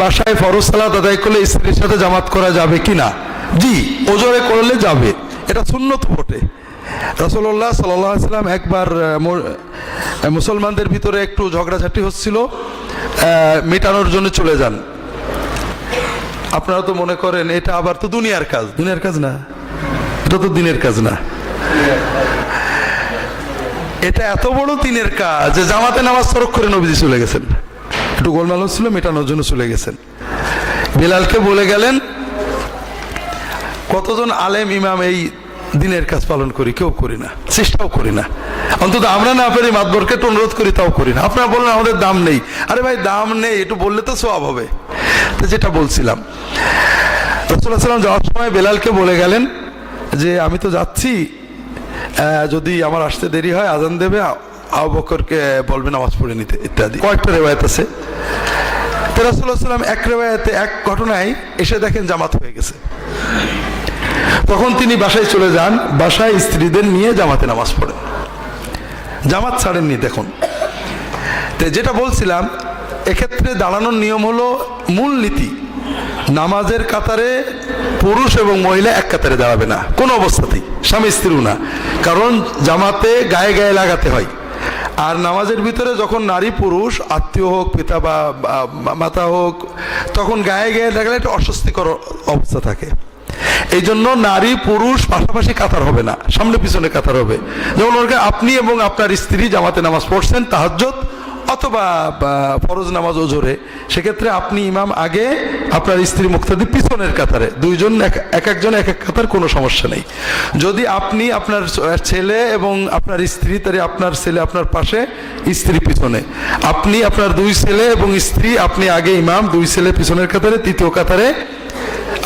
বাসায় ফরজ সালাত আদায় করলে স্ত্রীর সাথে জামাত করা যাবে কিনা? জি, ওজরে করলে যাবে, এটা সুন্নত বটে। রাসূলুল্লাহ সাল্লাল্লাহু আলাইহি ওয়াসাল্লাম একবার মুসলমানদের ভিতরে একটু ঝগড়াঝাটি হচ্ছিল, মেটানোর জন্য চলে যান। আপনারা তো মনে করেন এটা আবার তো দুনিয়ার কাজ, দুনিয়ার কাজ না, এটা তো দিনের কাজ না, এটা এত বড় দিনের কাজ যে জামাতে নামাজ তরক করে নবীজি চলে গেছেন। একটু গোলমাল হচ্ছিল, মেটানোর জন্য চলে গেছেন। বেলালকে বলে গেলেন, কতজন আলেম ইমাম এই দিনের কাজ পালন করি, কেউ করি না, চেষ্টাও করি না, অন্তত আমরা না পারি মাতবরকে একটু অনুরোধ করি, তাও করি না। আপনারা বললেন আমাদের দাম নেই, আরে ভাই দাম নেই, একটু বললে তো সওয়াব হবে। তো যেটা বলছিলাম, রাসূলুল্লাহ সাল্লাল্লাহু আলাইহি ওয়াসাল্লাম যাওয়ার সময় বেলালকে বলে গেলেন যে আমি তো যাচ্ছি, যদি আমার আসতে দেরি হয় আজান দেবে, আবু বকরকে বলবে নামাজ পড়ে নিতে, ইত্যাদি কয়েকটা রেওয়ায়েত আছে। তো রাসূলুল্লাহ সাল্লাল্লাহু আলাইহি ওয়াসাল্লাম এক রেওয়ায়েতে, এক ঘটনায় এসে দেখেন জামাত হয়ে গেছে। তখন তিনি বাসায় চলে যান, বাসায় স্ত্রীদের নিয়ে জামাতে নামাজ পড়েন, জামাত ছাড়েননি। দেখুন, তো যেটা বলছিলাম, এক্ষেত্রে দাঁড়ানোর নিয়ম হলো মূল নীতি, নামাজের কাতারে পুরুষ এবং মহিলা এক কাতারে দাঁড়াবে না কোনো অবস্থাতেই, স্বামী স্ত্রীও না, কারণ জামাতে গায়ে গায়ে লাগাতে হয়। আর নামাজের ভিতরে যখন নারী পুরুষ আত্মীয় হোক, পিতা বা মাতা হোক, তখন গায়ে গায়ে লাগালে একটা অস্বস্তিকর অবস্থা থাকে। এই জন্য নারী পুরুষ পাশাপাশি কাতার হবে না, সামনে পিছনে কাতার হবে। যেমন আপনি এবং আপনার স্ত্রী জামাতে নামাজ পড়ছেন তাহাজ্জুদ অথবা ফরজ নামাজ ওজরে, সেক্ষেত্রে আপনি ইমাম আগে, আপনার স্ত্রী মুক্তাদি পিছনের কাতারে, দুইজন এক একজন এক এক কাতার, কোনো সমস্যা নেই। যদি আপনি আপনার ছেলে এবং আপনার স্ত্রী, তাহলে আপনার ছেলে আপনার পাশে, স্ত্রী পিছনে, আপনি আপনার দুই ছেলে এবং স্ত্রী, আপনি আগে ইমাম, দুই ছেলে পিছনের কাতারে, তৃতীয় কাতারে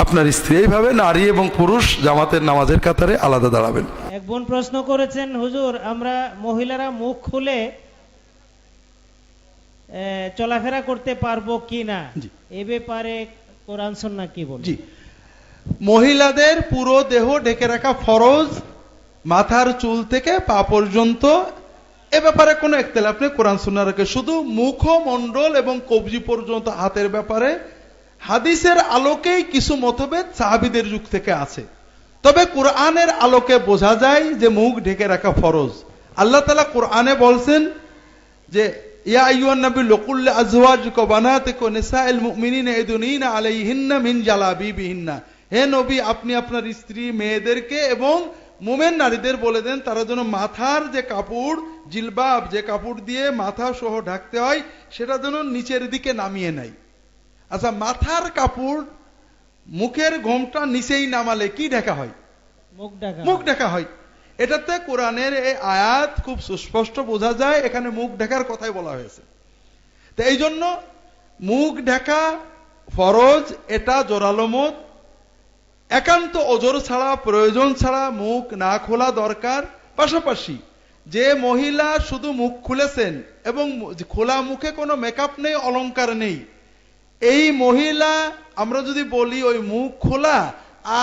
আপনার স্ত্রী। এইভাবে নারী এবং পুরুষ জামাতের নামাজের কাতারে আলাদা দাঁড়াবেন। এক বোন প্রশ্ন করেছেন, হুজুর আমরা মহিলারা মুখ খুলে চলাফেরা করতে পারবো কিনা, এ ব্যাপারে কোরআন সুন্নাহ কি বলে? জি, মহিলাদের পুরো দেহ ঢেকে রাখা ফরজ, মাথার চুল থেকে পা পর্যন্ত, এ ব্যাপারে কোনো ইখতিলাফ নেই কোরআন সুন্নাহ রেখে। শুধু মুখমণ্ডল এবং কবজি পর্যন্ত হাতের ব্যাপারে হাদিসের আলোকেই কিছু মতভেদ সাহাবীদের যুগ থেকে আছে, তবে কোরআনের আলোকে বোঝা যায় যে মুখ ঢেকে রাখা ফরজ। আল্লাহ তাআলা কোরআনে বলছেন যে ইয়া আইয়ুহান নবী কুল্লি আজওয়াজিকা ওয়া বানাতিকা ওয়া নিসাইল মুমিনিনা ইয়াদুনিনা আলাইহিন্না মিন জালাবিবিহিন্না, হে নবী আপনি আপনার স্ত্রী মেয়েদেরকে এবং মুমিন নারীদের বলে দেন তারা যেন মাথার যে কাপড়, জিলবাব, যে কাপড় দিয়ে মাথা সহ ঢাকতে হয়, সেটা যেন নিচের দিকে নামিয়ে নেয়। আচ্ছা, মাথার কাপড় মুখের ঘোমটা নিচেই নামালে কি ঢাকা হয়? মুখ ঢাকা হয়। এটাতে কোরআনের এই আয়াত খুব সুস্পষ্ট বোঝা যায়, এখানে মুখ ঢাকার কথাই বলা হয়েছে। তো এই জন্য মুখ ঢাকা ফরজ, এটা জোরালো মত। একান্ত ওজর ছাড়া, প্রয়োজন ছাড়া মুখ না খোলা দরকার। পাশাপাশি যে মহিলা শুধু মুখ খুলেছেন এবং খোলা মুখে কোনো মেকআপ নেই, অলংকার নেই, এই মহিলা আমরা যদি বলি ওই মুখ খোলা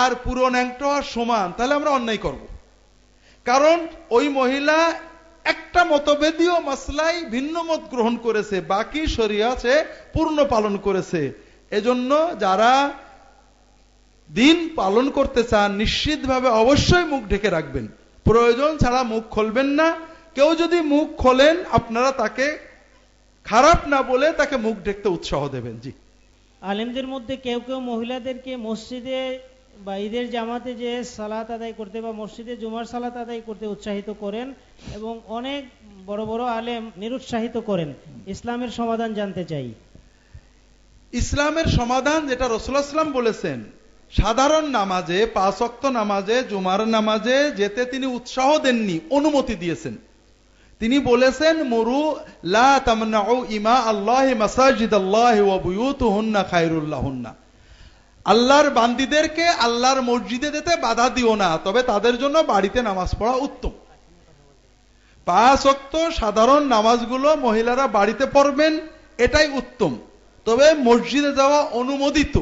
আর পুরো ন্যাংটা সমান, তাহলে আমরা অন্যায় করব। কারণ ওই মহিলা একটা মতভেদীয় মাসলায় ভিন্ন মত গ্রহণ করেছে, বাকি শরিয়াতে পূর্ণ পালন করেছে। এজন্য যারা দিন পালন করতে চান নিশ্চিতভাবে অবশ্যই মুখ ঢেকে রাখবেন, প্রয়োজন ছাড়া মুখ খুলবেন না। কেউ যদি মুখ খোলেন আপনারা তাকে খারাপ না বলে তাকে মুখ ঢেকতে উৎসাহ দেবেন। জি, আলেমদের মধ্যে কেউ কেউ মহিলাদেরকে মসজিদে বা ঈদের জামাতে যে সালাত আদায় করতে বা মসজিদে জুমার সালাত আদায় করতে উৎসাহিত করেন এবং অনেক বড় বড় আলেম নিরুৎসাহিত করেন। ইসলামের সমাধান জানতে চাই। ইসলামের সমাধান যেটা রাসূলুল্লাহ সাল্লাল্লাহু আলাইহি ওয়াসাল্লাম বলেছেন, সাধারণ নামাজে, 5 ওয়াক্ত নামাজে, জুমার নামাজে যেতে তিনি উৎসাহ দেননি, অনুমতি দিয়েছেন। তিনি বলেছেন মুরু লা তামনাউ ইমা আল্লাহি মাসাজিদাল্লাহি ওয়া বুয়ুতুহুন্না খায়রুল লাহুন্না, আল্লাহর বান্দীদেরকে আল্লাহর মসজিদে যেতে বাধা দিও না, তবে তাদের জন্য বাড়িতে নামাজ পড়া উত্তম। 5 ওয়াক্ত সাধারণ নামাজগুলো মহিলারা বাড়িতে পড়বেন, এটাই উত্তম, তবে মসজিদে যাওয়া অনুমোদিত।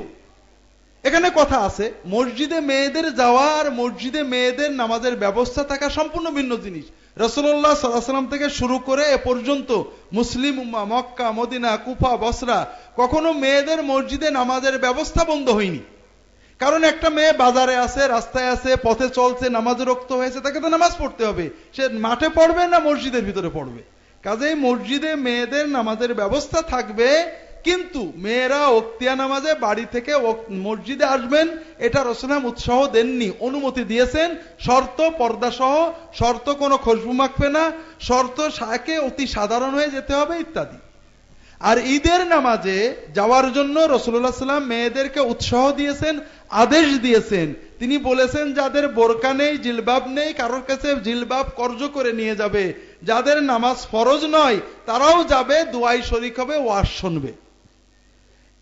এখানে কথা আছে, মসজিদে মেয়েদের যাওয়া আর মসজিদে মেয়েদের নামাজের ব্যবস্থা থাকা সম্পূর্ণ ভিন্ন জিনিস। রাসূলুল্লাহ সাল্লাল্লাহু আলাইহি ওয়াসাল্লাম থেকে শুরু করে এ পর্যন্ত মুসলিম উম্মাহ মক্কা, মদিনা, কুফা, বসরা কখনো মেয়েদের মসজিদে নামাজের ব্যবস্থা বন্ধ হয়নি। কারণ একটা মেয়ে বাজারে আছে, রাস্তায় আছে, পথে চলছে, নামাজে রক্ত হয়েছে, তাকে তো নামাজ পড়তে হবে। সে মাঠে পড়বে না মসজিদের ভিতরে পড়বে। কাজেই মসজিদে মেয়েদের নামাজের ব্যবস্থা থাকবে, কিন্তু মেয়েরা ওক্তিয়া নামাজে বাড়ি থেকে মসজিদে আসবেন, এটা রাসূলুল্লাহ উৎসাহ দেননি, অনুমতি দিয়েছেন। শর্ত পর্দা সহ, শর্ত কোনো খুশবু মাখবে না, শর্ত সাকে অতি সাধারণ হয়ে যেতে হবে ইত্যাদি। আর ঈদের নামাজে যাওয়ার জন্য রাসূলুল্লাহ সাল্লাল্লাহু আলাইহি ওয়াসাল্লাম মেয়েদেরকে উৎসাহ দিয়েছেন, আদেশ দিয়েছেন। তিনি বলেছেন যাদের বোরকা নেই, জিলবাব নেই, কারোর কাছে জিলবাব কর্জ করে নিয়ে যাবে। যাদের নামাজ ফরজ নয় তারাও যাবে, দুয়ায় শরীক হবে, ওয়াজ শুনবে।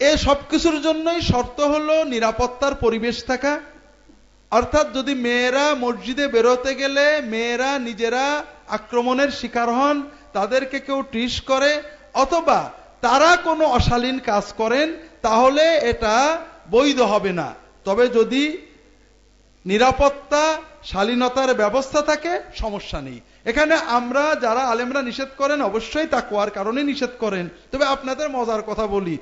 এই সবকিছুর জন্যই শর্ত হলো নিরাপত্তার পরিবেশ থাকা। অর্থাৎ যদি মেয়েরা মসজিদে বেরোতে গেলে মেয়েরা নিজেরা আক্রমণের শিকার হন, তাদেরকে কেউ টিস করে, অথবা তারা কোনো অশালীন কাজ করেন, তাহলে এটা বৈধ হবে না। তবে যদি নিরাপত্তা শালীনতার ব্যবস্থা থাকে সমস্যা নেই। এখানে আমরা যারা আলেমরা নিষেধ করেন অবশ্যই তাকওয়ার কারণে নিষেধ করেন। তবে আপনাদের মজার কথা বলি,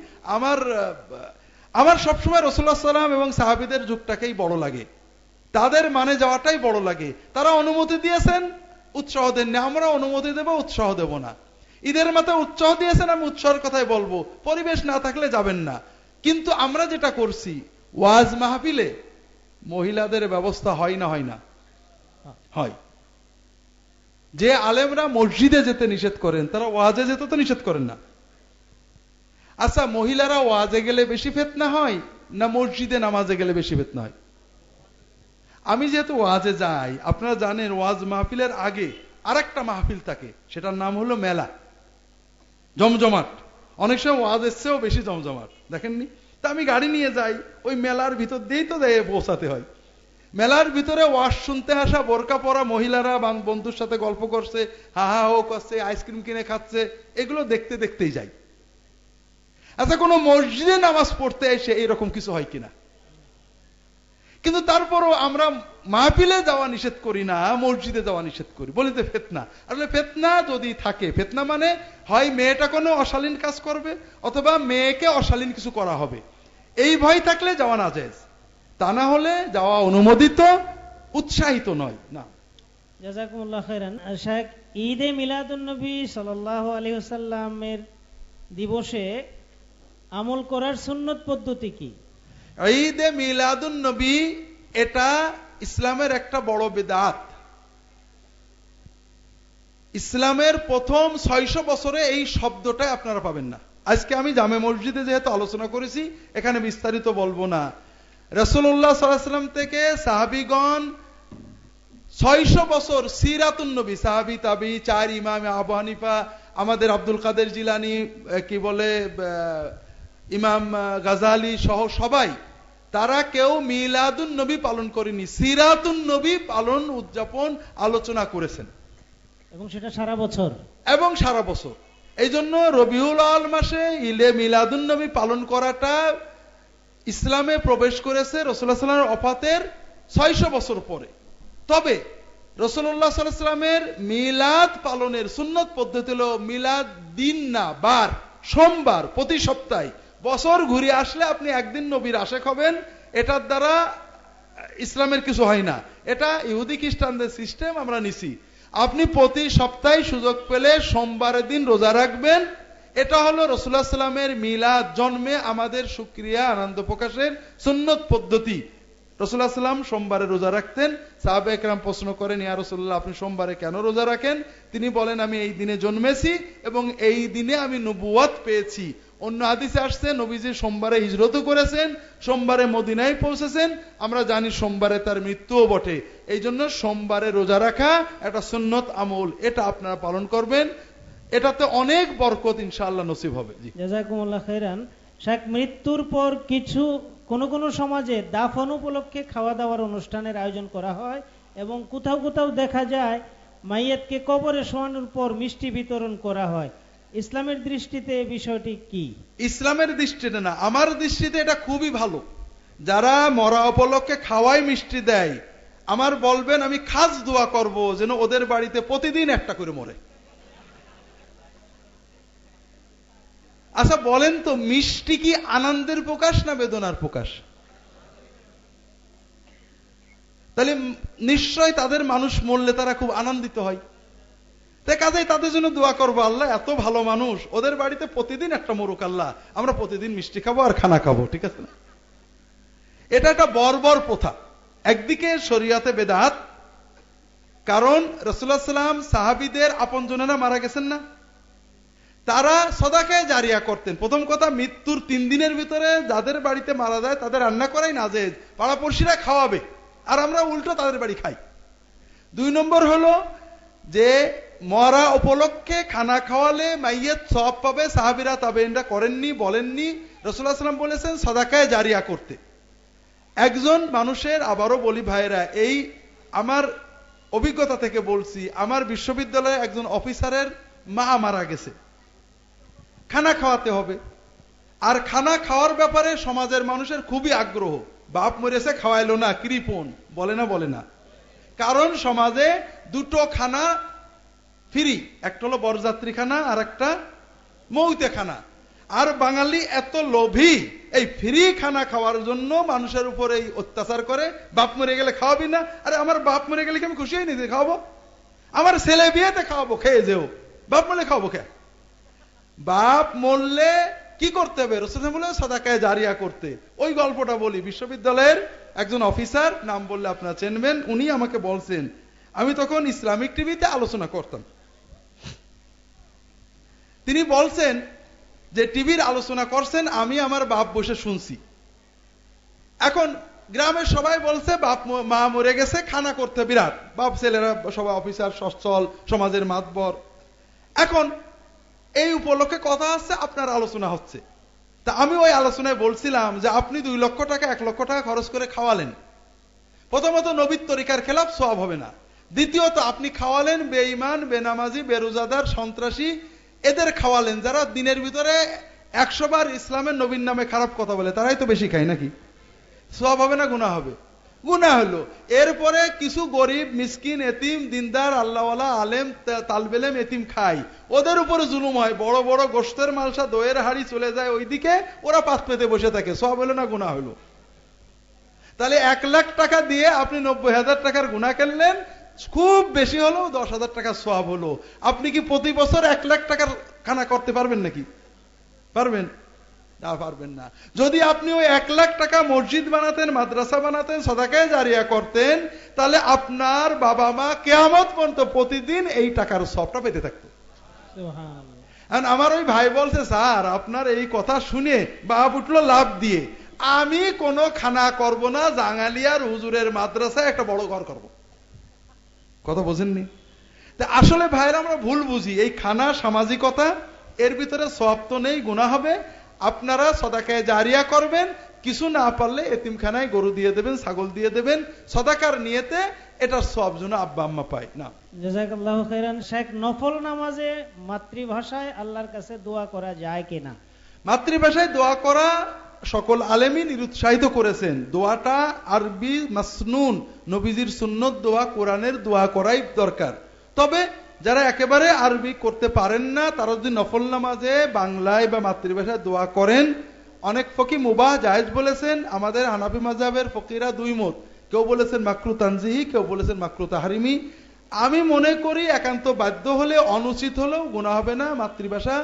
আমার সবসময় রাসূলুল্লাহ সাল্লাল্লাহু আলাইহি ওয়াসাল্লাম এবং সাহাবীদের যুগটাকেই বড় লাগে, তাদের মানে যাওয়াটাই বড় লাগে। তারা অনুমতি দিয়েছেন, উৎসাহ দেননি, আমরা অনুমতি দেব, উৎসাহ দেব না। ঈদের মাথায় উৎসাহ দিয়েছেন, আমি উৎসাহের কথাই বলবো, পরিবেশ না থাকলে যাবেন না। কিন্তু আমরা যেটা করছি, ওয়াজ মাহফিলে মহিলাদের ব্যবস্থা হয় না? হয় না? হয়। যে আলেমরা মসজিদে যেতে নিষেধ করেন, তারা ওয়াজে যেতে তো নিষেধ করেন না। আচ্ছা, মহিলারা ওয়াজে গেলে বেশি ফিতনা হয় না মসজিদে নামাজে গেলে বেশি ফিতনা হয়? আমি যেহেতু ওয়াজে যাই, আপনারা জানেন ওয়াজ মাহফিলের আগে আরেকটা মাহফিল থাকে, সেটার নাম হলো মেলা, জমজমাট। অনেক সময় ওয়াজ এসছেও বেশি জমজমাট, দেখেননি? তা আমি গাড়ি নিয়ে যাই, ওই মেলার ভিতর দিয়েই তো পৌঁছাতে হয়। মেলার ভিতরে ওয়াজ শুনতে আসা বোরকা পরা মহিলারা বন্ধুর সাথে গল্প করছে, হা হা হো করছে, আইসক্রিম কিনে খাচ্ছে, এগুলো দেখতে দেখতেই যাই। আচ্ছা, কোনো মসজিদে নামাজ পড়তে এসে এরকম কিছু হয় কিনা? কিন্তু তারপরও আমরা মাহফিলে যাওয়া নিষেধ করি না, মসজিদে যাওয়া নিষেধ করি, বলি তো ফিতনা। আসলে ফিতনা যদি থাকে, ফিতনা মানে হয় মেয়েটা কোনো অশালীন কাজ করবে, অথবা মেয়েকে অশালীন কিছু করা হবে, এই ভয় থাকলে যাওয়া না জায়েজ, তা না হলে যাওয়া অনুমোদিত, উৎসাহিত নয়। না, জাযাকুমুল্লাহ খাইরান। শায়েখ, ঈদে মিলাদুন নবী সাল্লাল্লাহু আলাইহি ওয়াসাল্লামের দিবসে আমল করার সুন্নত পদ্ধতি কি? ঈদে মিলাদুন নবী এটা ইসলামের একটা বড় বিদআত। ইসলামের প্রথম 600 বছরে এই শব্দটাই আপনারা পাবেন না। আজকে আমি জামে মসজিদে যেহেতু আলোচনা করেছি, এখানে বিস্তারিত বলবো না। রাসূলুল্লাহ সাল্লাল্লাহু আলাইহি ওয়াসাল্লাম থেকে সাহাবীগণ 600 বছর সিরাতুন নবী, সাহাবী তাবি, 4 ইমাম, আবু হানিফা, আমাদের আব্দুল কাদের জিলানী, কি বলে ইমাম গাজালি সহ সবাই, তারা কেউ মিলাদুন নবী পালন করেনি, সিরাতুন নবী পালন, উদযাপন, আলোচনা করেছেন, এবং সেটা সারা বছর। এবং সারা বছর। এই জন্য রবিউল আউয়াল মাসে ঈদে মিলাদুন নবী পালন করাটা ইসলামে প্রবেশ করেছে রাসূলুল্লাহ সাল্লাল্লাহু আলাইহি ওয়াসাল্লামের ওফাতের 600 বছর পরে। তবে রাসূলুল্লাহ সাল্লাল্লাহু আলাইহি ওয়াসাল্লামের মিলাদ পালনের সুন্নত পদ্ধতি হলো মিলাদ দিন না, বার, সোমবার, প্রতি সপ্তাহে। বছর ঘুরে আসলে আপনি একদিন নবীর আশেক হবেন, এটার দ্বারা ইসলামের কিছু হয় না। এটা ইহুদি খ্রিস্টানদের সিস্টেম, আমরা নিছি। আপনি প্রতি সপ্তাহে সুযোগ পেলে সোমবারের দিন রোজা রাখবেন। এটা হলো রাসূলুল্লাহ সাল্লাল্লাহু আলাইহি ওয়াসাল্লামের মিলাদ, জন্মে আমাদের শুকরিয়া, আনন্দ প্রকাশের সুন্নত পদ্ধতি। রাসূলুল্লাহ সাল্লাল্লাহু আলাইহি ওয়াসাল্লাম সোমবারে রোজা রাখতেন। সাহাবায়ে কেরাম প্রশ্ন করেন, ইয়া রাসূলুল্লাহ, আপনি সোমবারে কেন রোজা রাখেন? তিনি বলেন, আমি এই দিনে জন্মেছি এবং এই দিনে আমি নবুয়ত পেয়েছি। অন্য হাদিসে আসছে নবীজি সোমবারে হিজরতও করেছেন, সোমবারে মদিনায় পৌঁছেছেন। আমরা জানি সোমবারে তার মৃত্যুও বটে। এই জন্য সোমবারে রোজা রাখা একটা সুন্নত আমল, এটা আপনারা পালন করবেন, এটাতে অনেক বরকত ইনশাআল্লাহ নসিব হবে। জি, জাযাকুমুল্লাহ খাইরান। শায়েখ, মৃত্যুর পর কোন সমাজে দাফন উপলক্ষে খাওয়া দাওয়ার অনুষ্ঠানের আয়োজন করা হয়, এবং কোথাও কোথাও দেখা যায় মাইয়াতকে কবরে শোয়ানোর পর মিষ্টি বিতরণ করা হয়। ইসলামের দৃষ্টিতে এই বিষয়টি কি? ইসলামের দৃষ্টিতে না, আমার দৃষ্টিতে এটা খুবই ভালো। যারা মরা উপলক্ষে খাওয়ায়, মিষ্টি দেয়, আমার বলবেন, আমি খাস দোয়া করব যেন ওদের বাড়িতে প্রতিদিন একটা করে মরে। আচ্ছা বলেন তো, মিষ্টি কি আনন্দের প্রকাশ না বেদনার প্রকাশ? তাহলে নিশ্চয় তাদের মানুষ মরলে তারা খুব আনন্দিত হয়। তাই কাজেই তাদের জন্য দোয়া করবো, আল্লাহ এত ভালো মানুষ, ওদের বাড়িতে প্রতিদিন একটা মরুক আল্লাহ, আমরা প্রতিদিন মিষ্টি খাবো আর খানা খাবো, ঠিক আছে না? এটা একটা বর্বর প্রথা। একদিকে শরীয়তে বেদাত, কারণ রাসূলুল্লাহ সাল্লাল্লাহু আলাইহি ওয়াসাল্লাম সাহাবীদের আপনজনেরা মারা গেছেন না, তারা সদাকায়ে জারিয়া করতেন। প্রথম কথা, মৃত্যুর 3 দিনের ভিতরে যাদের বাড়িতে মারা যায় তাদের রান্না করাই নাজেজ, পাড়াপড়শিরা খাওয়াবে, আর আমরা উল্টো তাদের বাড়ি খাই। 2 নম্বর হলো যে মরা উপলক্ষে খানা খাওয়ালে মাইয়িত সওয়াব পাবে। সাহাবীরা তাবেঈনরা করেননি, বলেননি। রাসূলুল্লাহ সাল্লাল্লাহু আলাইহি ওয়াসাল্লাম বলেছেন সদাকায়ে জারিয়া করতে। একজন মানুষের, আবারও বলি ভাইরা, এই আমার অভিজ্ঞতা থেকে বলছি, আমার বিশ্ববিদ্যালয়ে একজন অফিসারের মা মারা গেছে, খানা খাওয়াতে হবে। আর খানা খাওয়ার ব্যাপারে সমাজের মানুষের খুবই আগ্রহ। বাপ মরেছে খাওয়াইলো না, কৃপণ, বলে না বলে না? কারণ সমাজে 2টো খানা ফ্রি, একটা হলো বরযাত্রী খানা আর একটা মৌতে খানা। আর বাঙালি এত লোভী, এই ফ্রি খানা খাওয়ার জন্য মানুষের উপরে এই অত্যাচার করে। বাপ মরে গেলে খাওয়াবি না? আরে আমার বাপ মরে গেলে কি আমি খুশি হইনি যে খাওয়াবো? আমার ছেলে বিয়েতে খাওয়াবো, খেয়ে যেও, বাপ মরলে খাওয়াবো কে? বাপ মরলে কি করতে হবে? রাসূলুল্লাহ বলে সাদাকায়ে জারিয়া করতে। ওই গল্পটা বলি। বিশ্ববিদ্যালয়ের একজন অফিসার, নাম বললে আপনারা চিনবেন, উনি আমাকে বলছেন, আমি তখন ইসলামিক টিভিতে আলোচনা করতাম। তিনি বলছেন যে টিভির আলোচনা করছেন, আমি আমার বাপ বসে শুনছি। এখন গ্রামের সবাই বলছে বাপ মা মরে গেছে, খানা করতে বিরাট, বাপ ছেলেরা সবাই অফিসার, সচ্ছল, সমাজের মাতবর। এখন এই উপলক্ষে কথা হচ্ছে, আপনার আলোচনা হচ্ছে। তা আমি ওই আলোচনায় বলছিলাম যে আপনি 2 লক্ষ টাকা 1 লক্ষ টাকা খরচ করে খাওয়ালেন, প্রথমত নবীর তরিকার খেলাফ সওয়াব হবে না। দ্বিতীয়ত আপনি খাওয়ালেন বেঈমান, বেনামাজি, বেরোজাদার, সন্ত্রাসী, এদের খাওয়ালেন যারা দিনের ভিতরে 100 বার ইসলামের নবীর নামে খারাপ কথা বলে, তারাই তো বেশি খায় নাকি? সওয়াব হবে না গুনাহ হবে? গুনাহ হলো। এরপরে কিছু গরিব, মিসকিন, এতিম, দিনদার, আল্লাহওয়ালা, আলেম, তালবেলেম, এতিম খায়, ওদের উপরে জুলুম হয়। বড় বড় গোশতের মালসা, দইয়ের হাড়ি চলে যায় ওইদিকে, ওরা পাত পেতে বসে থাকে। সওয়াব হলো না গুনাহ হলো? তাহলে 1 লাখ টাকা দিয়ে আপনি 90,000 টাকার গুনাহ করলেন, খুব বেশি হলেও 10,000 টাকা সওয়াব হলো। আপনি কি প্রতি বছর 1 লাখ টাকার খানা করতে পারবেন নাকি? পারবেন না? পারবেন না। যদি আপনি ওই 1 লাখ টাকা মসজিদ বানাতেন, মাদ্রাসা বানাতেন, সাদাকায়ে জারিয়া করতেন, তাহলে আপনার বাবা মা কিয়ামত পর্যন্ত প্রতিদিন এই টাকার সওয়াবটা পেতে থাকতো। সুবহানাল্লাহ। আমার ওই ভাই বলছে, স্যার আপনার এই কথা শুনে বাপ উঠলো লাভ দিয়ে, আমি কোনো খানা করব না, জাঙ্গালিয়ার হুজুরের মাদ্রাসায় একটা বড় ঘর করব। কথা বোঝেননি? তা আসলে ভাইরা আমরা ভুল বুঝি। এই খানা সামাজিকতা, এর ভিতরে সওয়াব তো নেই, গুনাহ হবে। আপনারা সদাকায়ে জারিয়া করবেন, কিছু না পারলে এতিমখানায় গরু দিয়ে দেবেন, ছাগল দিয়ে দেবেন, সদাকার নিয়তে, এটার সওয়াব যেন আব্বা আম্মা পায়। না, জাযাকাল্লাহু খাইরান। শেখ, নফল নামাজে মাতৃভাষায় আল্লাহর কাছে দোয়া করা যায় কিনা? মাতৃভাষায় দোয়া করা সকল আলেমী নিরুৎসাহিত করেছেন। দোয়াটা আরবি মাসনুন, নবীজির সুন্নত দোয়া, কোরআনের দোয়া করাই দরকার। তবে যারা একেবারে আরবি করতে পারেন না, তারা যদি নফল নামাজে বাংলায় বা মাতৃভাষায় দোয়া করেন, অনেক ফকি মুবাহ জায়েজ বলেছেন। আমাদের হানাফি মাযহাবের ফকিরা 2 মত, কেউ বলেছেন মাকরু তানজিহি, কেউ বলেছেন মাকরু তাহরিমি। আমি মনে করি একান্ত বাধ্য হলে, অনুচিত হলেও গুনাহ হবে না। মাতৃভাষা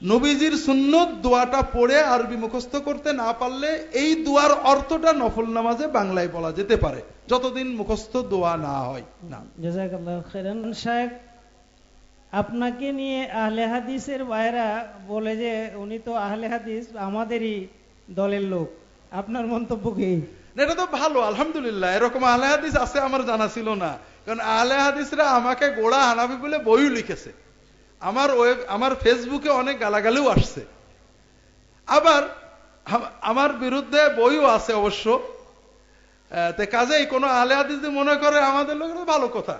নবীজির সুন্নত দোয়াটা পড়ে আরবি মুখস্থ করতে না পারলে এই দোয়ার অর্থটা নফল নামাজে বাংলায় বলা যেতে পারে, যতদিন মুখস্থ দোয়া না হয়। না, জাযাকাল্লাহু খাইরান। শেখ, আপনাকে নিয়ে আহলে হাদিসের ভাইরা বলে যে উনি তো আহলে হাদিস, আমাদেরই দলের লোক, আপনার মন্তব্য কি? এটা তো ভালো, আলহামদুলিল্লাহ। এরকম আহলে হাদিস আছে আমার জানা ছিল না। কারণ আহলে হাদিসরা আমাকে গোড়া হানাফি বলে বইও লিখেছে। আমার ফেসবুকে অনেক গালাগালিও আসছে, আবার আমার বিরুদ্ধে বইও আছে অবশ্য। কাজেই কোনো আহলে হাদিস মনে করে আমাদের লোক, ভালো কথা।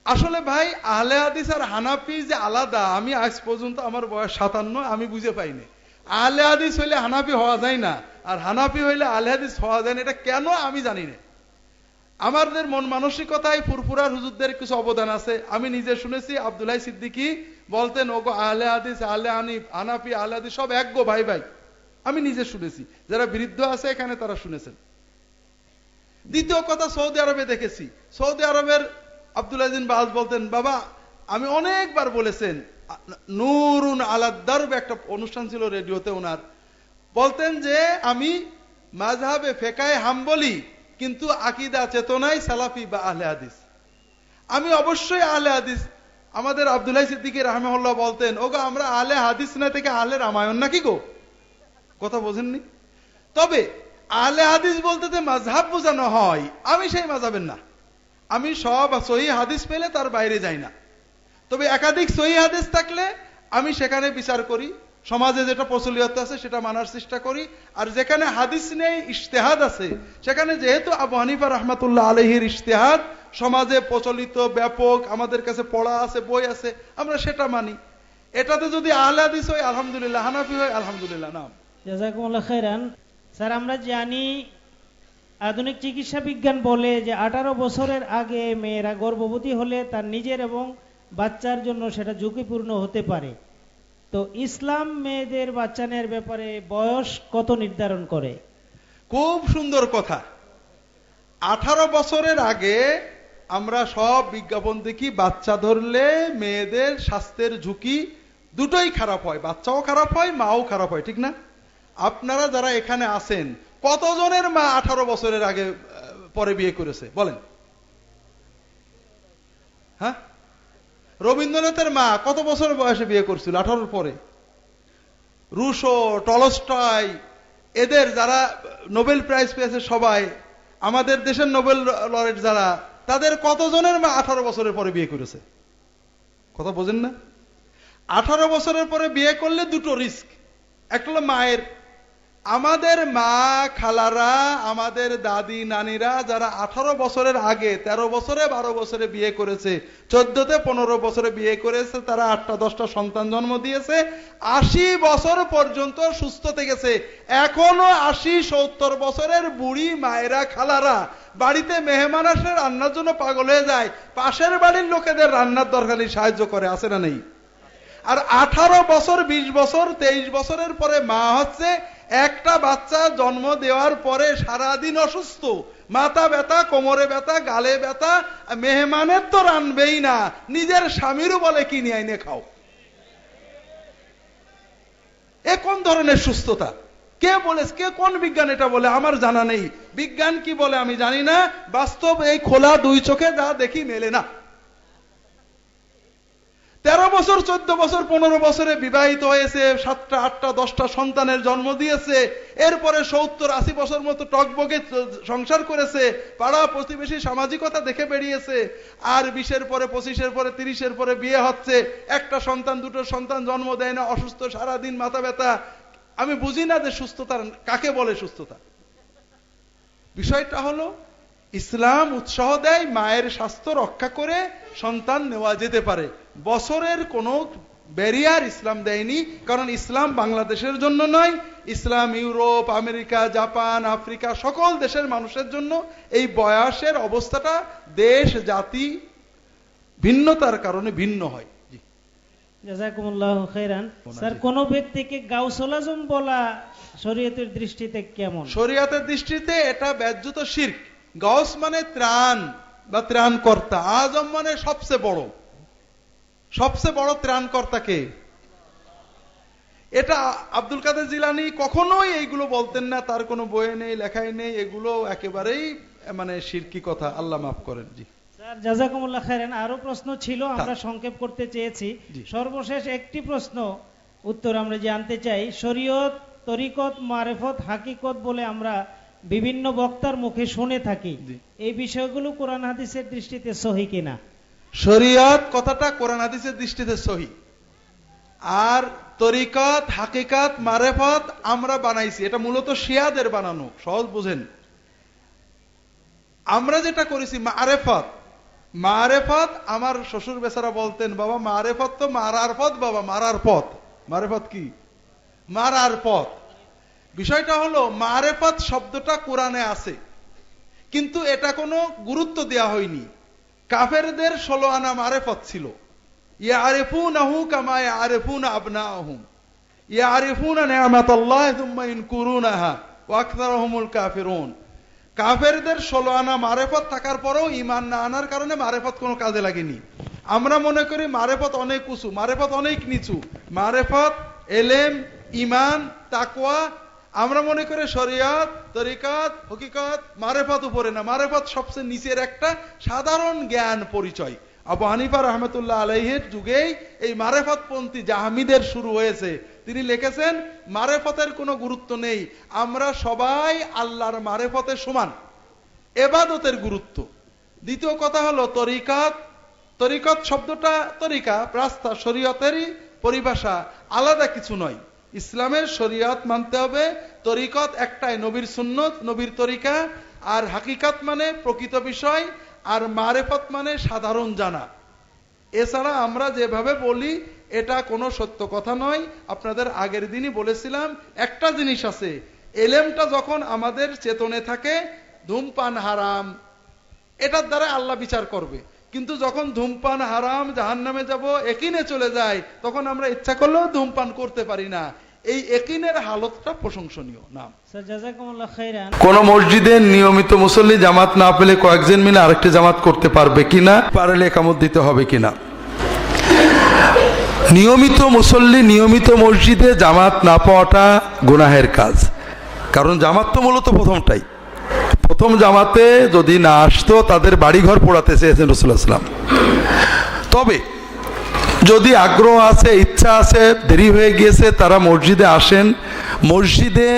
আসলে ভাই, আহলে হাদিস আর হানাফি যে আলাদা, আমি আজ পর্যন্ত, আমার বয়স 57, আমি বুঝে পাইনি। আহলে হাদিস হইলে হানাফি হওয়া যায় না, আর হানাফি হইলে আহলে হাদিস হওয়া যায় না, এটা কেন আমি জানি না। আমাদের মন মানসিকতায় ফুরফুরার হুজুরদের কিছু অবদান আছে। আমি নিজে শুনেছি আব্দুল্লাহ সিদ্দিকী বলতেন, ওগো আহলে হাদিস, আহলে হানিফ, হানাফি, আহলে হাদিস সব এক গো ভাই ভাই। আমি নিজে শুনেছি, যারা বৃদ্ধ আছে এখানে তারা শুনেছেন। দ্বিতীয় কথা, সৌদি আরবে দেখেছি, সৌদি আরবের আব্দুল আজিজ বাজ বলতেন, বাবা আমি অনেকবার বলেছেন, নূরুন আলাদ দারব একটা অনুষ্ঠান ছিল রেডিওতে ওনার, বলতেন যে আমি মাযহাবে ফেকায়ে হাম্বলি কিন্তু আকীদা চেতনায় সালাফি বা আহলে হাদিস। আমি অবশ্যই আহলে হাদিস। আমাদের আব্দুল্লাহ সিদ্দিকী রাহমাহুল্লাহ বলতেন, ওগো আমরা আহলে হাদিস না থেকে আহলে রামায়ণ নাকি গো? কথা বোঝেননি? তবে আহলে হাদিস বলতে যে মাযহাব বোঝানো হয়, আমি সেই মাযহাবের না। আমি সব সহিহ হাদিস পেলে তার বাইরে যাই না। তবে একাধিক সহিহ হাদিস থাকলে আমি সেখানে বিচার করি, সমাজে যেটা প্রচলিত আছে সেটা মানার চেষ্টা করি। আর যেখানে হাদিস নেই, ইজতিহাদ আছে, সেখানে যেহেতু আবু হানিফা রাহমাতুল্লাহ আলাইহির ইজতিহাদ সমাজে প্রচলিত, ব্যাপক, আমাদের কাছে পড়া আছে, বই আছে, আমরা সেটা মানি। এটাতে যদি আহলে হাদিস হয় আলহামদুলিল্লাহ, হানাফি হয় আলহামদুলিল্লাহ। নাম জাযাকুমুল্লাহ খাইরান। স্যার, আমরা জানি আধুনিক চিকিৎসা বিজ্ঞান বলে যে 18 বছরের আগে মেয়েরা গর্ভবতী হলে তার নিজের এবং বাচ্চার জন্য সেটা ঝুঁকিপূর্ণ হতে পারে। তো ইসলাম মেয়েদের বাচ্চা নেওয়ার ব্যাপারে বয়স কত নির্ধারণ করে? খুব সুন্দর কথা। 18 বছরের আগে আমরা সব বিজ্ঞাপন দেখি, বাচ্চা ধরলে মেয়েদের স্বাস্থ্যের ঝুঁকি দুটোই খারাপ হয়, বাচ্চাও খারাপ হয়, মাও খারাপ হয়, ঠিক না? আপনারা যারা এখানে আছেন, কতজনের মা 18 বছরের আগে পরে বিয়ে করেছে বলেন? হ্যাঁ, রবীন্দ্রনাথের মা কত বছর বয়সে বিয়ে করছিল? 18 পরে। রুশো, টলস্টয়, এদের যারা নোবেল প্রাইজ পেয়েছে সবাই, আমাদের দেশের নোবেল লরেট যারা, তাদের কতজনের মা 18 বছরের পরে বিয়ে করেছে? কথা বোঝেন না? 18 বছরের পরে বিয়ে করলে দুটো রিস্ক। একটা হলো মায়ের, আমাদের মা খালারা, আমাদের দাদি নানিরা যারা 18 বছরের আগে 13 বছরে 12 বছরে বিয়ে করেছে, 14তে 15 বছরে বিয়ে করেছে, তারা 8টা 10টা সন্তান জন্ম দিয়েছে, 80 বছর পর্যন্ত সুস্থ থেকেছে। এখনো 80-70 বছরের বুড়ি মায়েরা, খালারা বাড়িতে মেহমান আসলে রান্নার জন্য পাগল হয়ে যায়, পাশের বাড়ির লোকেদের রান্নার দরকারি সাহায্য করে, আছে না নেই? আর 18 বছর, 20 বছর, 23 বছরের পরে মা হচ্ছে, একটা বাচ্চা জন্ম দেওয়ার পরে সারাদিন অসুস্থ, মাথা ব্যথা, কোমরে ব্যথা, গালে ব্যথা, মেহমানের তো রানবেই না, নিজের স্বামীরও বলে কি নিয়ে আইনে খাও। এ কোন ধরনের সুস্থতা? কে বলেছে? কে, কোন বিজ্ঞান এটা বলে? আমার জানা নেই। বিজ্ঞান কি বলে আমি জানি না, বাস্তব এই খোলা দুই চোখে যা দেখি মেলে না। 13 বছর, 14 বছর, 15 বছরে বিবাহিত হয়েছে, 7টা 8টা 10টা সন্তানের জন্ম দিয়েছে, এরপরে 70-80 বছর মতো টকবগে সংসার করেছে, পাড়া প্রতিবেশী সামাজিকতা দেখে বেরিয়েছে, আর 20-এর পরে, 25-এর পরে, 30-এর পরে বিয়ে হচ্ছে, একটা সন্তান, দুটো সন্তান জন্ম দেয় না, অসুস্থ, সারাদিন মাথা ব্যথা। আমি বুঝি না যে সুস্থতা কাকে বলে। সুস্থতা বিষয়টা হলো, ইসলাম উৎসাহ দেয় মায়ের স্বাস্থ্য রক্ষা করে সন্তান নেওয়া যেতে পারে। বছরের কোনো ব্যারিয়ার ইসলাম দেয়নি, কারণ ইসলাম বাংলাদেশের জন্য নয়, ইসলাম ইউরোপ, আমেরিকা, জাপান, আফ্রিকা সকল দেশের মানুষের জন্য। এই বয়সের অবস্থাটা দেশ জাতি ভিন্নতার কারণে ভিন্ন হয়। জাযাকুমুল্লাহ খাইরান। স্যার, কোন ব্যক্তিকে গাউসুল আজম বলা শরীয়তের দৃষ্টিতে কেমন? শরীয়তের দৃষ্টিতে এটা ব্যাজ্যত শিরক। গাউস মানে ত্রাণ বা ত্রাণকর্তা, আজম মানে সবচেয়ে বড়। সবচেয়ে বড় ত্রাণকর্তা কে? এটা আব্দুল কাদের জিলানী কখনোই এইগুলো বলতেন না, তার কোনো বইয়ে নেই, লেখায় নেই, এগুলো একেবারেই মানে শিরকি কথা, আল্লাহ মাফ করেন। জি স্যার, জাযাকুমুল্লাহ খাইরান। আরো প্রশ্ন ছিল, আমরা সংক্ষেপ করতে চেয়েছি। সর্বশেষ একটি প্রশ্ন উত্তর আমরা জানতে চাই। শরীয়ত, তরিকত, মারেফত, হাকিকত বলে আমরা বিভিন্ন বক্তার মুখে শুনে থাকি, এই বিষয়গুলো কোরআন হাদিসের দৃষ্টিতে সহি কিনা? শরীয়ত কথাটা কোরআন হাদিসের দৃষ্টিতে সহি, আর তরিকত, হাকিকত, মারেফত আমরা বানাইছি, এটা মূলত শিয়াদের বানানো। সহজ বুঝেন, আমরা যেটা করেছি মারেফত। মারেফত আমার শ্বশুর বেচারা বলতেন, বাবা মারেফত তো মারার পথ, বাবা মারার পথ। মারেফত কি? মারার পথ। বিষয়টা হলো মারেফত শব্দটা কোরআনে আছে, কিন্তু এটা কোনো গুরুত্ব দেওয়া হয়নি। কাফেরদের 16 আনা মারেফত ছিল, ইয়ারিফুনাহু কামা ইয়ারিফুনা আবনাহুম ইয়ারিফুনা নি'মাতাল্লাহি সুম্মা ইনকুরুনাহা ওয়া আকসারুহুমুল কাফিরুন। কাফেরদের 16 আনা মারেফত থাকার পরেও ঈমান না আনার কারণে মারেফত কোনো কাজে লাগেনি। আমরা মনে করি মারেফত অনেক উঁচু, মারেফত অনেক নিচু। মারেফত, এলেম, ঈমান, তাকওয়া, আমরা মনে করি শরিয়ত, তরিকাত, হকিকত, মারেফত উপরে না, মারেফত সবচেয়ে নিচের একটা সাধারণ জ্ঞান পরিচয়। আবু হানিফা রহমতুল্লাহ আলাইহির যুগেই এই মারেফতপন্থী জাহমিদের শুরু হয়েছে। তিনি লিখেছেন মারেফতের কোনো গুরুত্ব নেই, আমরা সবাই আল্লাহর মারেফতে সমান। এবাদতের গুরুত্ব। দ্বিতীয় কথা হলো তরিকাত। তরিকত শব্দটা, তরিকা রাস্তা, শরীয়তেরই পরিভাষা, আলাদা কিছু নয়। ইসলামের শরীয়ত মানতে হবে, তরিকত একটাই, নবীর সুন্নত, নবীর তরিকা। আর হাকিকাত মানে প্রকৃত বিষয়, আর মারেফত মানে সাধারণ জানা। এছাড়া আমরা যেভাবে বলি এটা কোনো সত্য কথা নয়। আপনাদের আগের দিনই বলেছিলাম একটা জিনিস আছে, এলেমটা যখন আমাদের চেতনে থাকে ধূমপান হারাম, এটার দ্বারা আল্লাহ বিচার করবে। কিন্তু যখন ধূমপান হারাম, জাহান্নামে যাব, একিনে চলে যায়, তখন আমরা ইচ্ছা করলেও ধূমপান করতে পারি না। এই একিনের হালতটা প্রশংসনীয়। নাম স্যার জাযাকুমুল্লাহ খাইরান। কোন মসজিদে নিয়মিত মুসল্লি জামাত না পেলে কয়েকজন মিলে আরেকটি জামাত করতে পারবে কিনা, পারলে একামত দিতে হবে কিনা? নিয়মিত মুসল্লি নিয়মিত মসজিদে জামাত না পাওয়াটা গুনাহের কাজ। কারণ জামাত তো মূলত প্রথমটাই, প্রথম জামাতে যদি না আসতো তাদের বাড়িঘর পোড়াতে চেয়েছেন রাসূলুল্লাহ সাল্লাল্লাহু আলাইহি ওয়াসাল্লাম। তবে যদি আগ্রহ আছে, ইচ্ছা আছে, দেরি হয়ে গিয়েছে, তারা মসজিদে আসেন। মসজিদে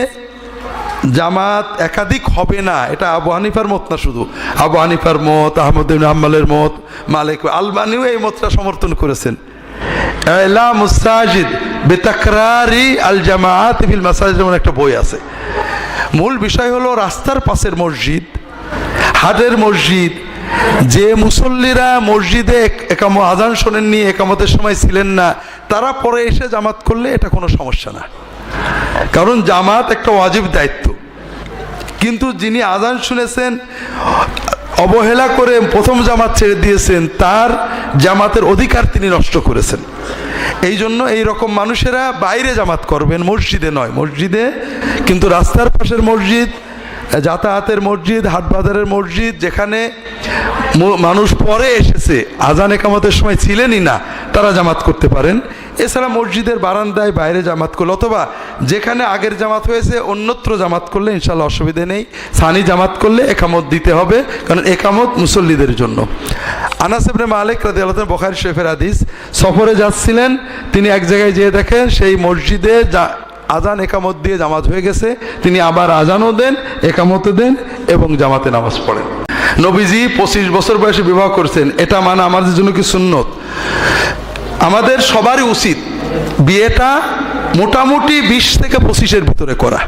জামাত একাধিক হবে না, এটা আবু হানিফার মত না, শুধু আবু হানিফার মত, আহমদ ইবনে হাম্বলের মত, মালিক, আলবানিও এই মতটা সমর্থন করেছেন। ইলা মুসাজিদ বিতাকরারি আল জামাআত ফিল মাসাজিদ এমন একটা বই আছে। মূল বিষয় হলো রাস্তার পাশের মসজিদ, হাটের মসজিদ, যে মুসল্লিরা মসজিদে আজান শোনেননি, একামতের সময় ছিলেন না, তারা পরে এসে জামাত করলে এটা কোনো সমস্যা না। কারণ জামাত একটা ওয়াজিব দায়িত্ব। কিন্তু যিনি আজান শুনেছেন, অবহেলা করে প্রথম জামাত ছেড়ে দিয়েছেন, তার জামাতের অধিকার তিনি নষ্ট করেছেন। এই জন্য এই রকম মানুষেরা বাইরে জামাত করবেন, মসজিদে নয়। মসজিদে কিন্তু রাস্তার পাশের মসজিদ, যাতায়াতের মসজিদ, হাট বাজারের মসজিদ, যেখানে মানুষ পরে এসেছে, আজান একামতের সময় ছিলেনই না, তারা জামাত করতে পারেন। এছাড়া মসজিদের বারান্দায় বাইরে জামাত করলে, অথবা যেখানে আগের জামাত হয়েছে অন্যত্র জামাত করলে ইনশাআল্লাহ অসুবিধে নেই। সানি জামাত করলে একামত দিতে হবে, কারণ একামত মুসল্লিদের জন্য। আনাস ইবনে মালিক রাদিয়াল্লাহু আনহু, বুখারী শরীফের হাদিস, সফরে যাচ্ছিলেন, তিনি এক জায়গায় যেয়ে দেখেন সেই মসজিদে আজান একামত দিয়ে জামাত হয়ে গেছে। তিনি আবার আজানও দেন, একামতও দেন এবং জামাতে নামাজ পড়েন। নবীজি 25 বছর বয়সে বিবাহ করছেন, এটা মানে আমাদের জন্য কি সুন্নত? আমাদের সবারই উচিত বিয়েটা মোটামুটি 20 থেকে 25-এর ভিতরে করা,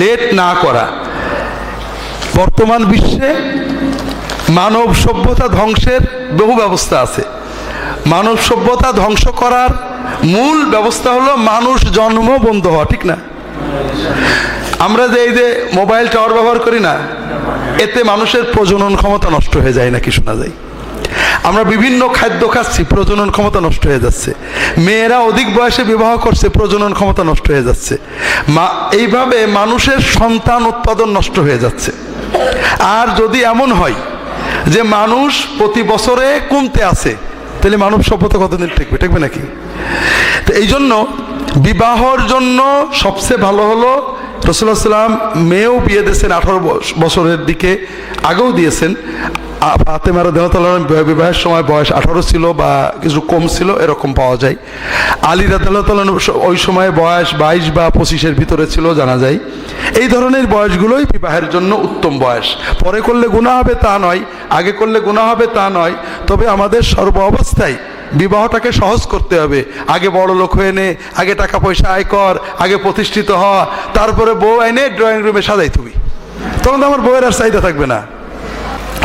লেট না করা। বর্তমান বিশ্বে মানব সভ্যতা ধ্বংসের বহু ব্যবস্থা আছে। মানব সভ্যতা ধ্বংস করার মূল ব্যবস্থা হলো মানুষ জন্ম বন্ধ হওয়া, ঠিক না? আমরা যে এই যে মোবাইল টাওয়ার ব্যবহার করি না, এতে মানুষের প্রজনন ক্ষমতা নষ্ট হয়ে যায় নাকি শোনা যায়। আমরা বিভিন্ন খাদ্য খাচ্ছি, প্রজনন ক্ষমতা নষ্ট হয়ে যাচ্ছে। মেয়েরা অধিক বয়সে বিবাহ করছে, প্রজনন ক্ষমতা নষ্ট হয়ে যাচ্ছে। এইভাবে মানুষের সন্তান উৎপাদন নষ্ট হয়ে যাচ্ছে। আর যদি এমন হয় যে মানুষ প্রতি বছরে কমতে আছে, তাহলে মানব সভ্যতা কতদিন টিকবে? টিকবে নাকি? তো এই জন্য বিবাহর জন্য সবচেয়ে ভালো হলো, রাসূলুল্লাহ সাল্লাল্লাহু আলাইহি ওয়াসাল্লাম মেয়েও বিয়ে দিয়েছেন 18 বছরের দিকে, আগেও দিয়েছেন। ফাতেমা রাদিয়াল্লাহু তাআলা বিবাহের সময় বয়স 18 ছিল বা কিছু কম ছিল, এরকম পাওয়া যায়। আলী রাদিয়াল্লাহু তাআলা ওই সময় বয়স 22 বা 25-এর ভিতরে ছিল, জানা যায়। এই ধরনের বয়সগুলোই বিবাহের জন্য উত্তম বয়স। পরে করলে গুনাহ হবে তা নয়, আগে করলে গুনাহ হবে তা নয়। তবে আমাদের সর্ব অবস্থায় বিবাহটাকে সহজ করতে হবে। আগে বড় লোক হয়ে নে, আগে টাকা পয়সা আয় কর, আগে প্রতিষ্ঠিত হওয়া, তারপরে বউ এনে ড্রয়িং রুমে সাজাই তুমি, তখন তো আমার বউয়ের আর চাহিদা থাকবে না।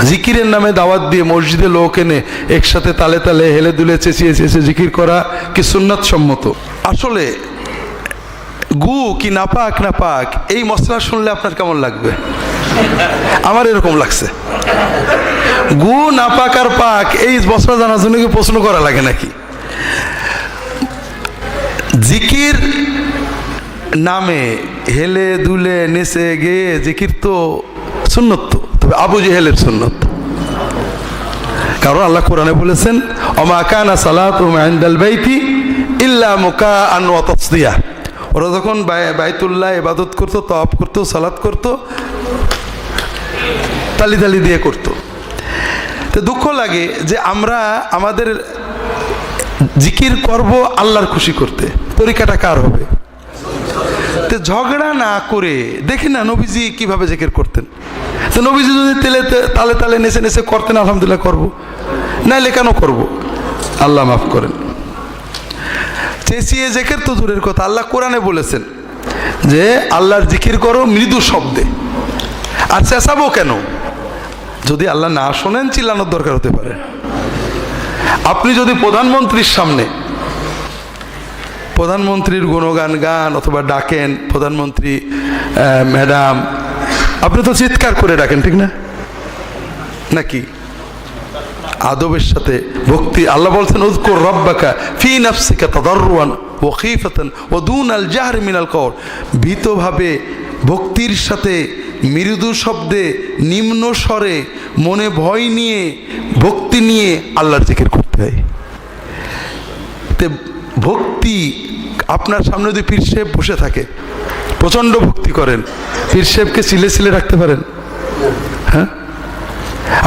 জিকিরের নামে দাওয়াত দিয়ে মসজিদে লোক এনে একসাথে তালে তালে হেলে দুলে চেঁচিয়ে চেঁচিয়ে জিকির করা কি সুন্নাত সম্মত? আসলে গু কি নাপাক নাপাক এই মশলা শুনলে আপনার কেমন লাগবে? আমার এরকম লাগছে। গু নাপাক আর পাক এই মশলা জানার জন্য কি প্রশ্ন করা লাগে নাকি? জিকির নামে হেলে দুলে নেচে গেয়ে জিকির তো সুন্নত, তবে আবু জেহেলের সুন্নত। কারণ আল্লাহ কোরআনে বলেছেন ওমা কানা সালাতুহুম ইনদাল বাইতি ইল্লা মুকাআন ওয়া তাসদিয়া। ওরা যখন বাইতুল্লাহ ইবাদত করতো, তাওয়াফ করতো, সালাত করতো, তালি তালি দিয়ে করতো। তো দুঃখ লাগে যে আমরা আমাদের জিকির করব আল্লাহর খুশি করতে, তরিকাটা কার হবে? তো ঝগড়া না করে দেখি না নবীজি কিভাবে জিকির করতেন। তো নবীজি যদি তালে তালে নেচে নেচে করতেন, আলহামদুলিল্লাহ করব, নাইলে কেন করব? আল্লাহ মাফ করেন। চেঁচিয়ে জিকির তো দূরের কথা, আল্লাহ কোরআনে বলেছেন যে আল্লাহর জিকির করো মৃদু শব্দে। আর চেঁচাবো কেন? যদি আল্লাহ না শোনেন চিল্লানোর দরকার হতে পারে। আপনি যদি প্রধানমন্ত্রীর সামনে প্রধানমন্ত্রীর গুণগান গান অথবা ডাকেন, প্রধানমন্ত্রী ম্যাডাম, আপনি তো চিৎকার করে ডাকেন, ঠিক না? নাকি আদবের সাথে ভক্তি? আল্লাহ বলছেন উযকুর রাব্বাকা ফি নাফসিকা তাদাররুআন ওয়া খীফাতান ওয়া দুনাল জাহরি মিনাল কওল। ভীতভাবে ভক্তির সাথে মৃদু শব্দে নিম্ন স্বরে মনে ভয় নিয়ে ভক্তি নিয়ে আল্লাহর জিকির করতে হয়। তে ভক্তি আপনার সামনে যদি পীর সাহেব বসে থাকে, প্রচণ্ড ভক্তি করেন, পীর সাহেবকে সিলে সিলে রাখতে পারেন? হ্যাঁ,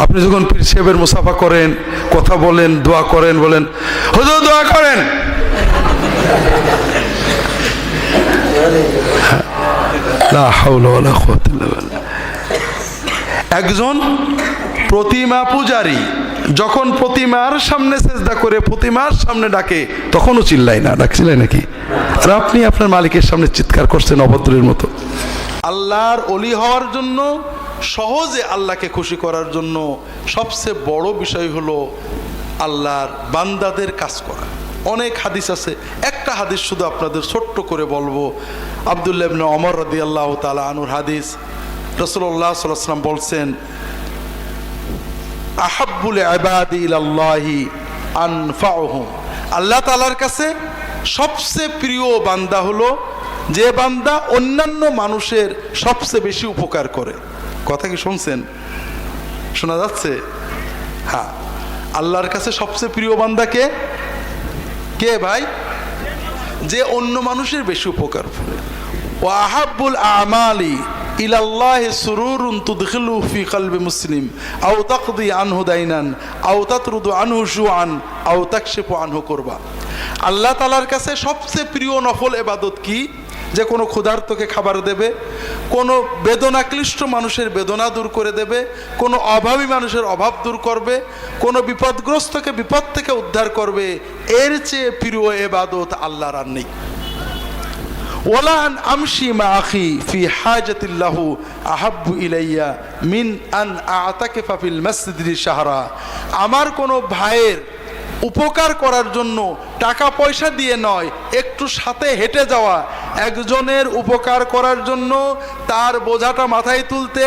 আপনি যখন পীর সাহেবের মুসাফা করেন, কথা বলেন, দোয়া করেন, বলেন হুজুর দোয়া করেন, লা হাওলা ওয়ালা কুওয়াতা ইল্লা বিল্লাহ। একজন প্রতিমা পূজারী যখন প্রতিমার সামনে সেজদা করে প্রতিমার সামনে ডাকে, তখনও চিল্লাই না, ডাকছিলেন নাকি? আর আপনি আপনার মালিকের সামনে চিৎকার করছেন অভদ্রের মতো। আল্লাহর ওলি হওয়ার জন্য, সহজে আল্লাহকে খুশি করার জন্য সবচেয়ে বড় বিষয় হলো আল্লাহর বান্দাদের কাজ করা। অনেক হাদিস আছে, একটা হাদিস শুধু আপনাদের ছোট্ট করে বলবো। আব্দুল্লাহ ইবনে ওমর রাদিয়াল্লাহু তাআলা আনহুর হাদিস। রাসূলুল্লাহ সাল্লাল্লাহু আলাইহি ওয়াসাল্লাম বলছেন আহাব্বুল ইবাদি ইলাল্লাহি আনফাউহুম। আল্লাহ তাআলার কাছে সবচেয়ে প্রিয় বান্দা হলো যে বান্দা অন্যান্য মানুষের সবচেয়ে বেশি উপকার করে। কথা কি শুনছেন? শোনা যাচ্ছে? হ্যাঁ, আল্লাহর কাছে সবচেয়ে প্রিয় বান্দা কে? কে ভাই? যে অন্য মানুষের বেশি উপকার করে। ওয়া আহাব্বুল আমালি ইলাল্লাহি সুরুরুন তুদখিলু ফি কলবি মুসলিম আও তাকদি আনহু দাইনান আও তাতরুদু আনহু শুআন আও তাকশিফু আনহু কুরবা। আল্লাহ তাআলার কাছে সবচেয়ে প্রিয় নফল ইবাদত কি? যে কোনো ক্ষুধার্তকে খাবার দেবে, কোনো বেদনাক্লিষ্ট মানুষের বেদনা দূর করে দেবে, কোনো অভাবী মানুষের অভাব দূর করবে, কোনো বিপদগ্রস্তকে বিপদ থেকে উদ্ধার করবে। এর চেয়ে প্রিয় ইবাদত আল্লাহর আর নেই। ওয়ালা আন আমশি মা আখি ফি হাজাতিল্লাহু আহাব্বু ইলাইয়া মিন আন আতাকিফা ফিল মসজিদি শাহরা। আমার কোনো ভাইয়ের উপকার করার জন্য টাকা পয়সা দিয়ে নয়, একটু সাথে হেঁটে যাওয়া, একজনের উপকার করার জন্য তার বোঝাটা মাথায় তুলতে,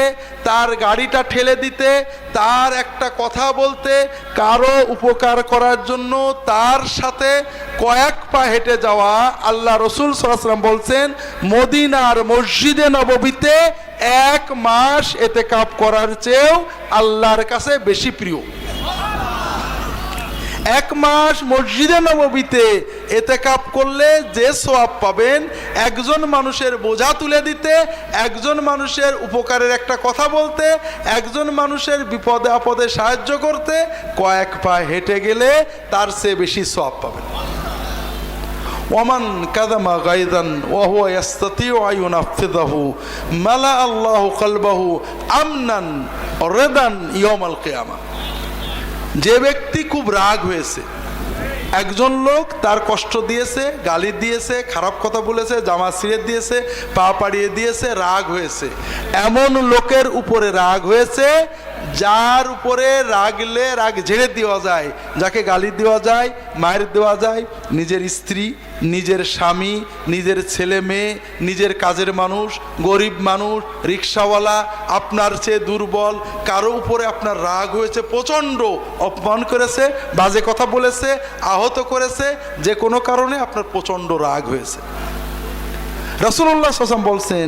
তার গাড়িটা ঠেলে দিতে, তার একটা কথা বলতে, কারো উপকার করার জন্য তার সাথে কয়েক পা হেঁটে যাওয়া, আল্লাহ রসুল সাল্লাল্লাহু আলাইহি ওয়াসাল্লাম বলছেন মদিনার মসজিদে নববীতে 1 মাস ইতিকাফ করার চেয়েও আল্লাহর কাছে বেশি প্রিয়। 1 মাস মসজিদে নববীতে ইতিকাফ করলে যে সওয়াব পাবেন, একজন মানুষের বোঝা তুলে দিতে, একজন মানুষের উপকারের একটা কথা বলতে, একজন মানুষের বিপদে আপদে সাহায্য করতে কয়েক পা হেঁটে গেলে তার চেয়ে বেশি সওয়াব পাবেন। ওয়ামান কাদামা গায়দান ওয়া হুয়া ইস্তাতিউ আন ইউনাফিযাহু মালা আল্লাহু কলবাহু আমনান রিদান ইয়াউমাল কিয়ামা। যে ব্যক্তি খুব রাগ হয়েছে, একজন লোক তার কষ্ট দিয়েছে, গালি দিয়েছে, খারাপ কথা বলেছে, জামা ছিঁড়ে দিয়েছে, পা পাড়িয়ে দিয়েছে, রাগ হয়েছে, এমন লোকের উপরে রাগ হয়েছে যার উপরে রাগলে রাগ ঝেড়ে দেওয়া যায়, যাকে গালি দেওয়া যায়, মায়ের দেওয়া যায়, নিজের স্ত্রী, নিজের স্বামী, নিজের ছেলে মেয়ে, নিজের কাজের মানুষ, গরিব মানুষ, রিক্সাওয়ালা, আপনার চেয়ে দুর্বল কারো উপরে আপনার রাগ হয়েছে, প্রচণ্ড অপমান করেছে, বাজে কথা বলেছে, আহত করেছে, যে কোনো কারণে আপনার প্রচণ্ড রাগ হয়েছে। রাসূলুল্লাহ সাল্লাল্লাহু আলাইহি ওয়াসাল্লাম বলছেন,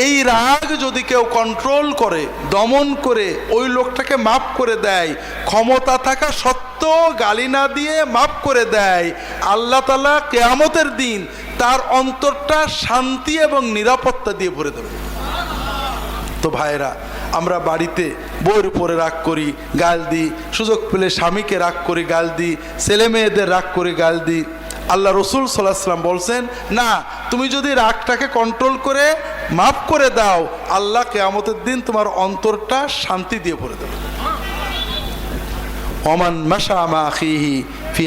এই রাগ যদি কেউ কন্ট্রোল করে, দমন করে ওই লোকটাকে মাফ করে দেয়, ক্ষমতা থাকা সত্ত্বেও গালি না দিয়ে মাফ করে দেয়, আল্লাহ তাআলা কিয়ামতের দিন তার অন্তরটা শান্তি এবং নিরাপত্তা দিয়ে ভরে দেবে। তো ভাইরা, আমরা বাড়িতে বউয়ের উপরে রাগ করি, গাল দিই, সুযোগ পেলে স্বামীকে রাগ করি, গাল দিই, ছেলে মেয়েদের রাগ করে গাল দিই। আল্লাহ রসুল সাল্লাল্লাহু আলাইহি ওয়াসাল্লাম বলছেন, না, তুমি যদি রাগটাকে কন্ট্রোল করে মাফ করে দাও, আল্লাহ কিয়ামতের দিন তোমার অন্তরটা শান্তি দিয়ে ভরে দেবে। ওমান মাশা মা আখিহি ফি,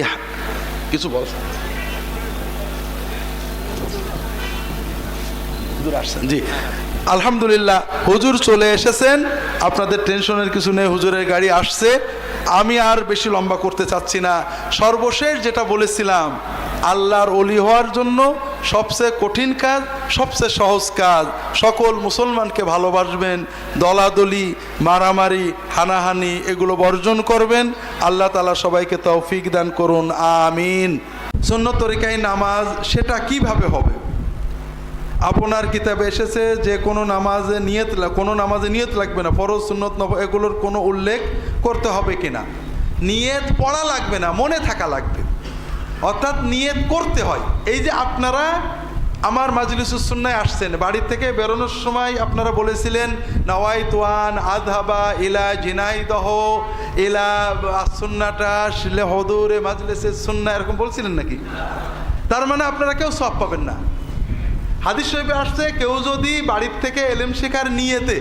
কিছু বল, হুজুর আসছেন? জি, আলহামদুলিল্লাহ, হুজুর চলে এসেছেন, আপনাদের টেনশনের কিছু নেই, হুজুরের গাড়ি আসছে। আমি আর বেশি লম্বা করতে চাচ্ছি না। সর্বশেষ যেটা বলেছিলাম, আল্লাহর ওলি হওয়ার জন্য সবচেয়ে কঠিন কাজ, সবচেয়ে সহজ কাজ, সকল মুসলমানকে ভালোবাসবেন, দলাদলি, মারামারি, হানাহানি এগুলো বর্জন করবেন। আল্লাহ তাআলা সবাইকে তৌফিক দান করুন, আমিন। সুন্নত তরিকায় নামাজ সেটা কিভাবে হবে? আপনার কিতাবে এসেছে যে কোনো নামাজে নিয়ত লাগবে না, ফরজ সুন্নত এগুলোর কোনো উল্লেখ করতে হবে কিনা। নিয়ত পড়া লাগবে না, মনে থাকা লাগবে, অর্থাৎ নিয়ত করতে হয়। এই যে আপনারা আমার মাজলিসুস সুন্নায় আসছেন, বাড়ি থেকে বেরোনোর সময় আপনারা বলেছিলেন নাওয়াইতু আন আযহাবা ইলা জিনাইদহ ইলা আসুন্নাটা শিলে হদুরে মাজলিসুস সুন্নাহ, এরকম বলছিলেন নাকি? তার মানে আপনারা কেউ সওয়াব পাবেন না। হাদিস শরীফে আসছে, কেউ যদি বাড়ির থেকে এলেম শেখার নিয়েতে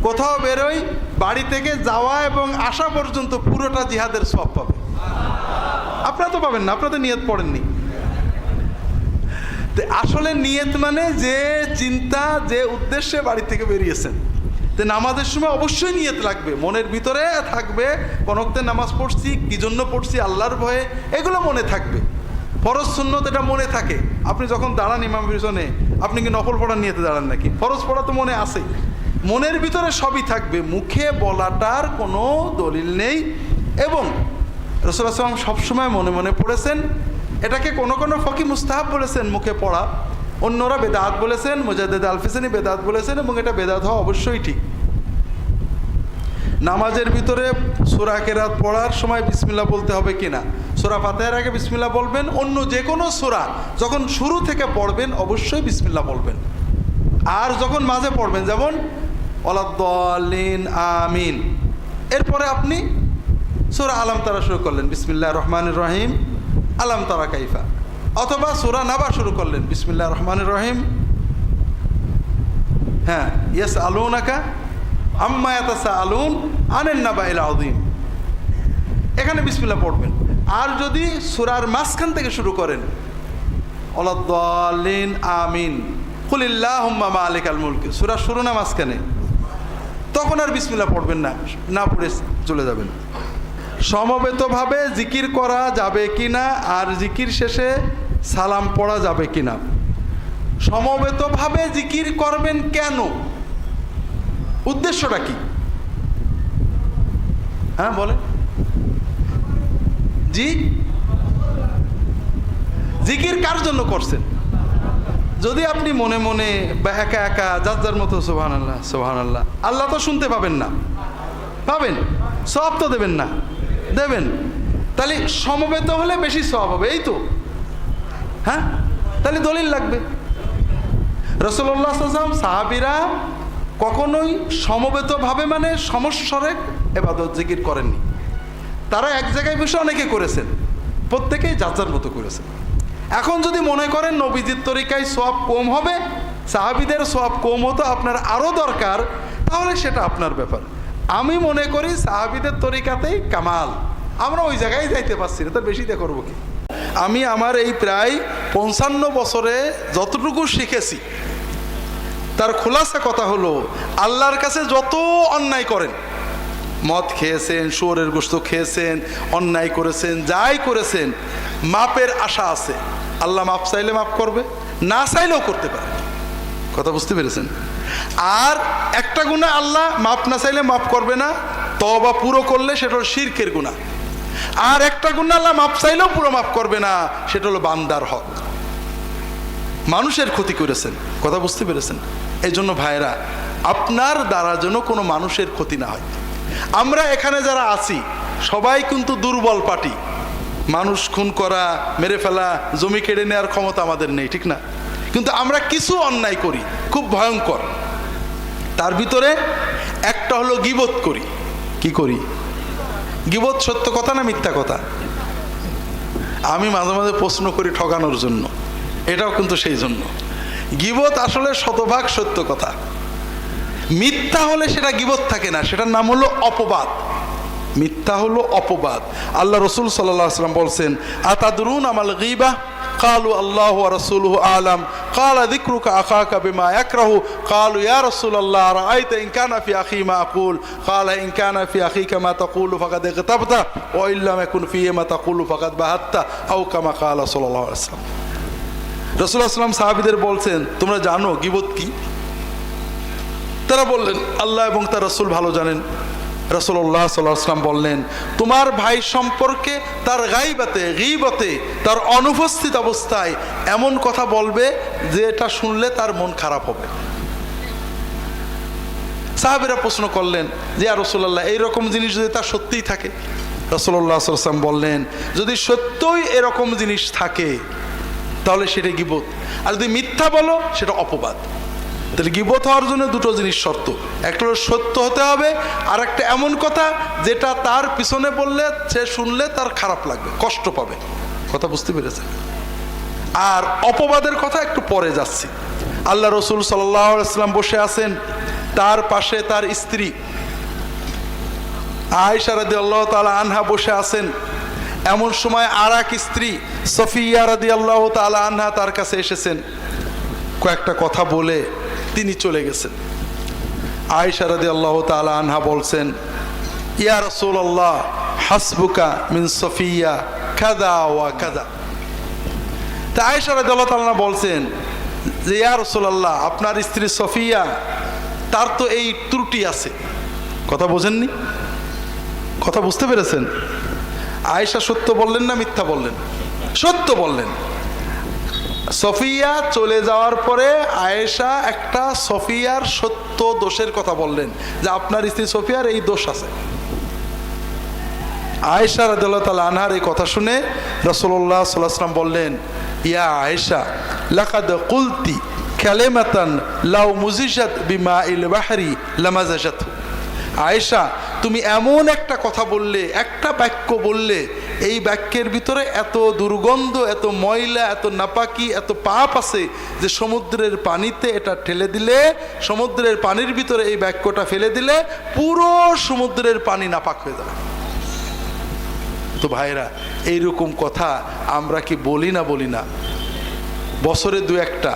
কোথাও বেরোয়, বাড়ি থেকে যাওয়া এবং আসা পর্যন্ত পুরোটা জিহাদের সওয়াব পাবে। আপনারা তো পাবেন না, আপনারা তো নিয়ত পড়েননি। আসলে নিয়ত মানে যে চিন্তা, যে উদ্দেশ্যে বাড়ি থেকে বেরিয়েছেন। তো নামাজের সময় অবশ্যই নিয়ত লাগবে, মনের ভিতরে থাকবে কোন ওয়াক্তে নামাজ পড়ছি, কি জন্য পড়ছি, আল্লাহর ভয়ে, এগুলো মনে থাকবে। ফরজ সুন্নত এটা মনে থাকে। আপনি যখন দাঁড়ান ইমাম পিছনে, আপনি কি নফল পড়ার নিয়তে দাঁড়ান নাকি? ফরজ পড়া তো মনে আছেই, মনের ভিতরে সবই থাকবে, মুখে বলাটার কোনো দলিল নেই। এবং রাসূলুল্লাহ সাল্লাল্লাহু আলাইহি ওয়াসাল্লাম সবসময় মনে মনে পড়েছেন। এটাকে কোনো কোনো ফকি মুস্তাহাব বলেছেন মুখে পড়া, অন্যরা বেদাত বলেছেন, মুজাদ্দিদ আল ফিসানি বেদাত বলেছেন, এবং এটা বেদাত হওয়া অবশ্যই ঠিক। নামাজের ভিতরে সূরা কেরাত পড়ার সময় বিসমিল্লাহ বলতে হবে কিনা, সূরা ফাতিহার আগে বিসমিল্লাহ বলবেন, অন্য যে কোনো সূরা যখন শুরু থেকে পড়বেন অবশ্যই বিসমিল্লাহ বলবেন। আর যখন মাঝে পড়বেন, যেমন ওয়ালাদ-দাল্লিন আমিন, এরপরে আপনি সূরা আলাম তারা শুরু করলেন, বিসমিল্লাহির রহমানির রহিম আলাম তারা কাইফা, অথবা সূরা নাবা শুরু করলেন, বিসমিল্লাহির রহমানির রহিম, হ্যাঁ, ইয়াসআলুনাকা আম্মা ইয়াতাসাআলুন আনিন নাবাইল আযীম, এখানে বিসমিল্লাহ পড়বেন। আর যদি সূরার মাঝখান থেকে শুরু করেন, ওয়ালাদ-দাল্লিন আমিন কুলিল্লাহুম্মা মালিকাল মুলক, সূরা শুরু না মাঝখানে, তখন আর বিসমিল্লাহ পড়বেন না, না পড়ে চলে যাবেন। সমবেতভাবে জিকির করা যাবে কিনা, আর জিকির শেষে সালাম পড়া যাবে কিনা। সমবেতভাবে জিকির করবেন কেন, উদ্দেশ্যটা কি? হ্যাঁ বলেন। জি, জিকির কার জন্য করছেন? যদি আপনি মনে মনে বা একা একা যার যার মতো সুবহানাল্লাহ সুবহানাল্লাহ, আল্লাহ তো শুনতে পাবেন না, পাবেন, সওয়াব তো দেবেন না, দেবেন, তাহলে সমবেত হলে বেশি সওয়াব হবে, এই তো। হ্যাঁ, তাহলে দলিল লাগবে। রাসূলুল্লাহ সাল্লাল্লাহু আলাইহি ওয়াসাল্লাম সাহাবীরা কখনোই সমবেতভাবে মানে সমস্বরে ইবাদত জিকির করেননি। তারা এক জায়গায় বসে অনেকে করেছেন, প্রত্যেকেই যার যার মতো করেছেন। এখন যদি মনে করেন নবীজির তরিকায় সওয়াব কম হবে, সাহাবীদের সওয়াব কম হতো, আপনার আরও দরকার, তাহলে সেটা আপনার ব্যাপার। আমি মনে করি সাহাবীদের তরিকাতেই কামাল, আমরা ওই জায়গায় যাইতে পারছি না, তার বেশিতে করবো কি? আমি আমার এই প্রায় 55 বছরে যতটুকু শিখেছি তার খোলাসা কথা হলো, আল্লাহর কাছে যত অন্যায় করেন, মদ খেয়েছেন, শুয়োরের গোশত খেয়েছেন, অন্যায় করেছেন, যাই করেছেন, মাপের আশা আছে। আল্লাহ মাপ চাইলে মাপ করবে, না চাইলেও করতে পারে। কথা বুঝতে পেরেছেন? আর একটা গুনাহ আল্লাহ মাপ না চাইলে মাপ করবে না, তওবা পুরো করলে সেটা হলো শিরকের গুনাহ। আর একটা গুনাহ আল্লাহ মাপ চাইলেও পুরো মাপ করবে না, সেটা হলো বান্দার হক, মানুষের ক্ষতি করেছেন। কথা বুঝতে পেরেছেন? এই জন্য ভাইরা, আপনার দ্বারা যেন কোনো মানুষের ক্ষতি না হয়। আমরা এখানে যারা আছি সবাই কিন্তু দুর্বল পার্টি, মানুষ খুন করা, মেরে ফেলা, জমি কেড়ে নেওয়ার ক্ষমতা আমাদের নেই, ঠিক না? কিন্তু আমরা কিছু অন্যায় করি খুব ভয়ঙ্কর। তার ভিতরে একটা হলো গীবত করি। কি করি? গীবত সত্য কথা না মিথ্যা কথা? আমি মাঝে মাঝে প্রশ্ন করি ঠকানোর জন্য, এটাও কিন্তু সেই জন্য। গীবত আসলে শতভাগ সত্য কথা, মিথ্যা হলে সেটা গীবত থাকে না, সেটার নাম হলো অপবাদ। মিথ্যা হলো অপবাদ। আল্লাহ রসুল সাল্লাল্লাহু আলাইহি ওয়াসাল্লাম বলছেন, আতাদরুন আমাল গীবা? কালু আল্লাহু ওয়া রাসূলুহু আলাম। ক্বালা যিকরুকা আখাকা বিমা ইয়াকরাহু। ক্বালু ইয়া রাসূলাল্লাহ রাআইতা ইন কানা ফি আখি মা আকুল। ক্বালা ইন কানা ফি আখিকা মা তাকুলু ফাকাদ ইগতাবতা ওয়া ইন লাম ইয়াকুন ফিহি মা তাকুলু ফাকাদ বাহাত্তা আও কামা ক্বালা সাল্লাল্লাহু আলাইহি ওয়াসাল্লাম। রাসূলুল্লাহ সাল্লাল্লাহু আলাইহি ওয়াসাল্লাম সাহাবীদের বলছেন, তোমরা জানো গীবত কি? তারা বললেন, আল্লাহ এবং তার রাসূল ভালো জানেন। রাসূলুল্লাহ সাল্লাল্লাহু আলাইহি ওয়াসাল্লাম বললেন, তোমার ভাই সম্পর্কে তার গাইবাতে, গীবতে, তার অনুপস্থিত অবস্থায় এমন কথা বলবে যে এটা শুনলে তার মন খারাপ হবে। সাহাবীরা প্রশ্ন করলেন যে ইয়া রাসূলুল্লাহ, এইরকম জিনিস যদি তা সত্যিই থাকে? রাসূলুল্লাহ সাল্লাল্লাহু আলাইহি ওয়াসাল্লাম বললেন, যদি সত্যই এরকম জিনিস থাকে তাহলে সেটা গীবত, আর যদি মিথ্যা বলো সেটা অপবাদ। তাহলে গীবত হওয়ার জন্য দুটো জিনিস শর্ত, একটা হলো সত্য হতে হবে, আর একটা এমন কথা যেটা তার পিছনে বললে সে শুনলে তার খারাপ লাগবে, কষ্ট পাবে। কথা বুঝতে পেরেছেন? আর অপবাদের কথা একটু পরে যাচ্ছি। আল্লাহ রসুল সাল্লাল্লাহু আলাইহি ওয়াসাল্লাম বসে আছেন, তার পাশে তার স্ত্রী আয়েশা রাদিয়াল্লাহু তাআলা আনহা বসে আছেন। এমন সময় আর এক স্ত্রী সফিয়া রাদিয়াল্লাহু তাআলা আনহা তার কাছে এসেছেন, কয়েকটা কথা বলে তিনি চলে গেছেন। আয়েশা রাদিয়াল্লাহু তাআলা আনহা বলছেন, ইয়া রাসূলুল্লাহ হাসবুকা মিন সফিয়া কাযা ওয়া কাযা। তা আয়েশা রাদিয়াল্লাহু তাআলা বলছেন যে ইয়া রাসূলুল্লাহ, আপনার স্ত্রী সফিয়া, তার তো এই ত্রুটি আছে। কথা বোঝেননি? কথা বুঝতে পেরেছেন? আয়েশা সত্য বললেন না মিথ্যা বললেন? সত্য বললেন। সফিয়া চলে যাওয়ার পরে আয়েশা একটা সফিয়ার সত্য দোষের কথা বললেন যে আপনার স্ত্রী সফিয়ার এই দোষ আছে। আয়েশা রাদিয়াল্লাহু তাআলা আনহার এই কথা শুনে রাসূলুল্লাহ সাল্লাল্লাহু আলাইহি ওয়াসাল্লাম বললেন, ইয়া আয়েশা লাকাদ কুলতি কালিমাতান লাউ মুজিজাত বিমাইল বাহরি লামাজাজাত। আয়েশা, তুমি এমন একটা কথা বললে, একটা বাক্য বললে, এই বাক্যের ভিতরে এত দুর্গন্ধ, এত ময়লা, এত নাপাকি, এত পাপ আছে যে সমুদ্রের পানিতে এটা ঠেলে দিলে, সমুদ্রের পানির ভিতরে এই বাক্যটা ফেলে দিলে পুরো সমুদ্রের পানি নাপাক হয়ে যাবে। তো ভাইরা, এইরকম কথা আমরা কি বলি না? বলি না? বছরে দু একটা।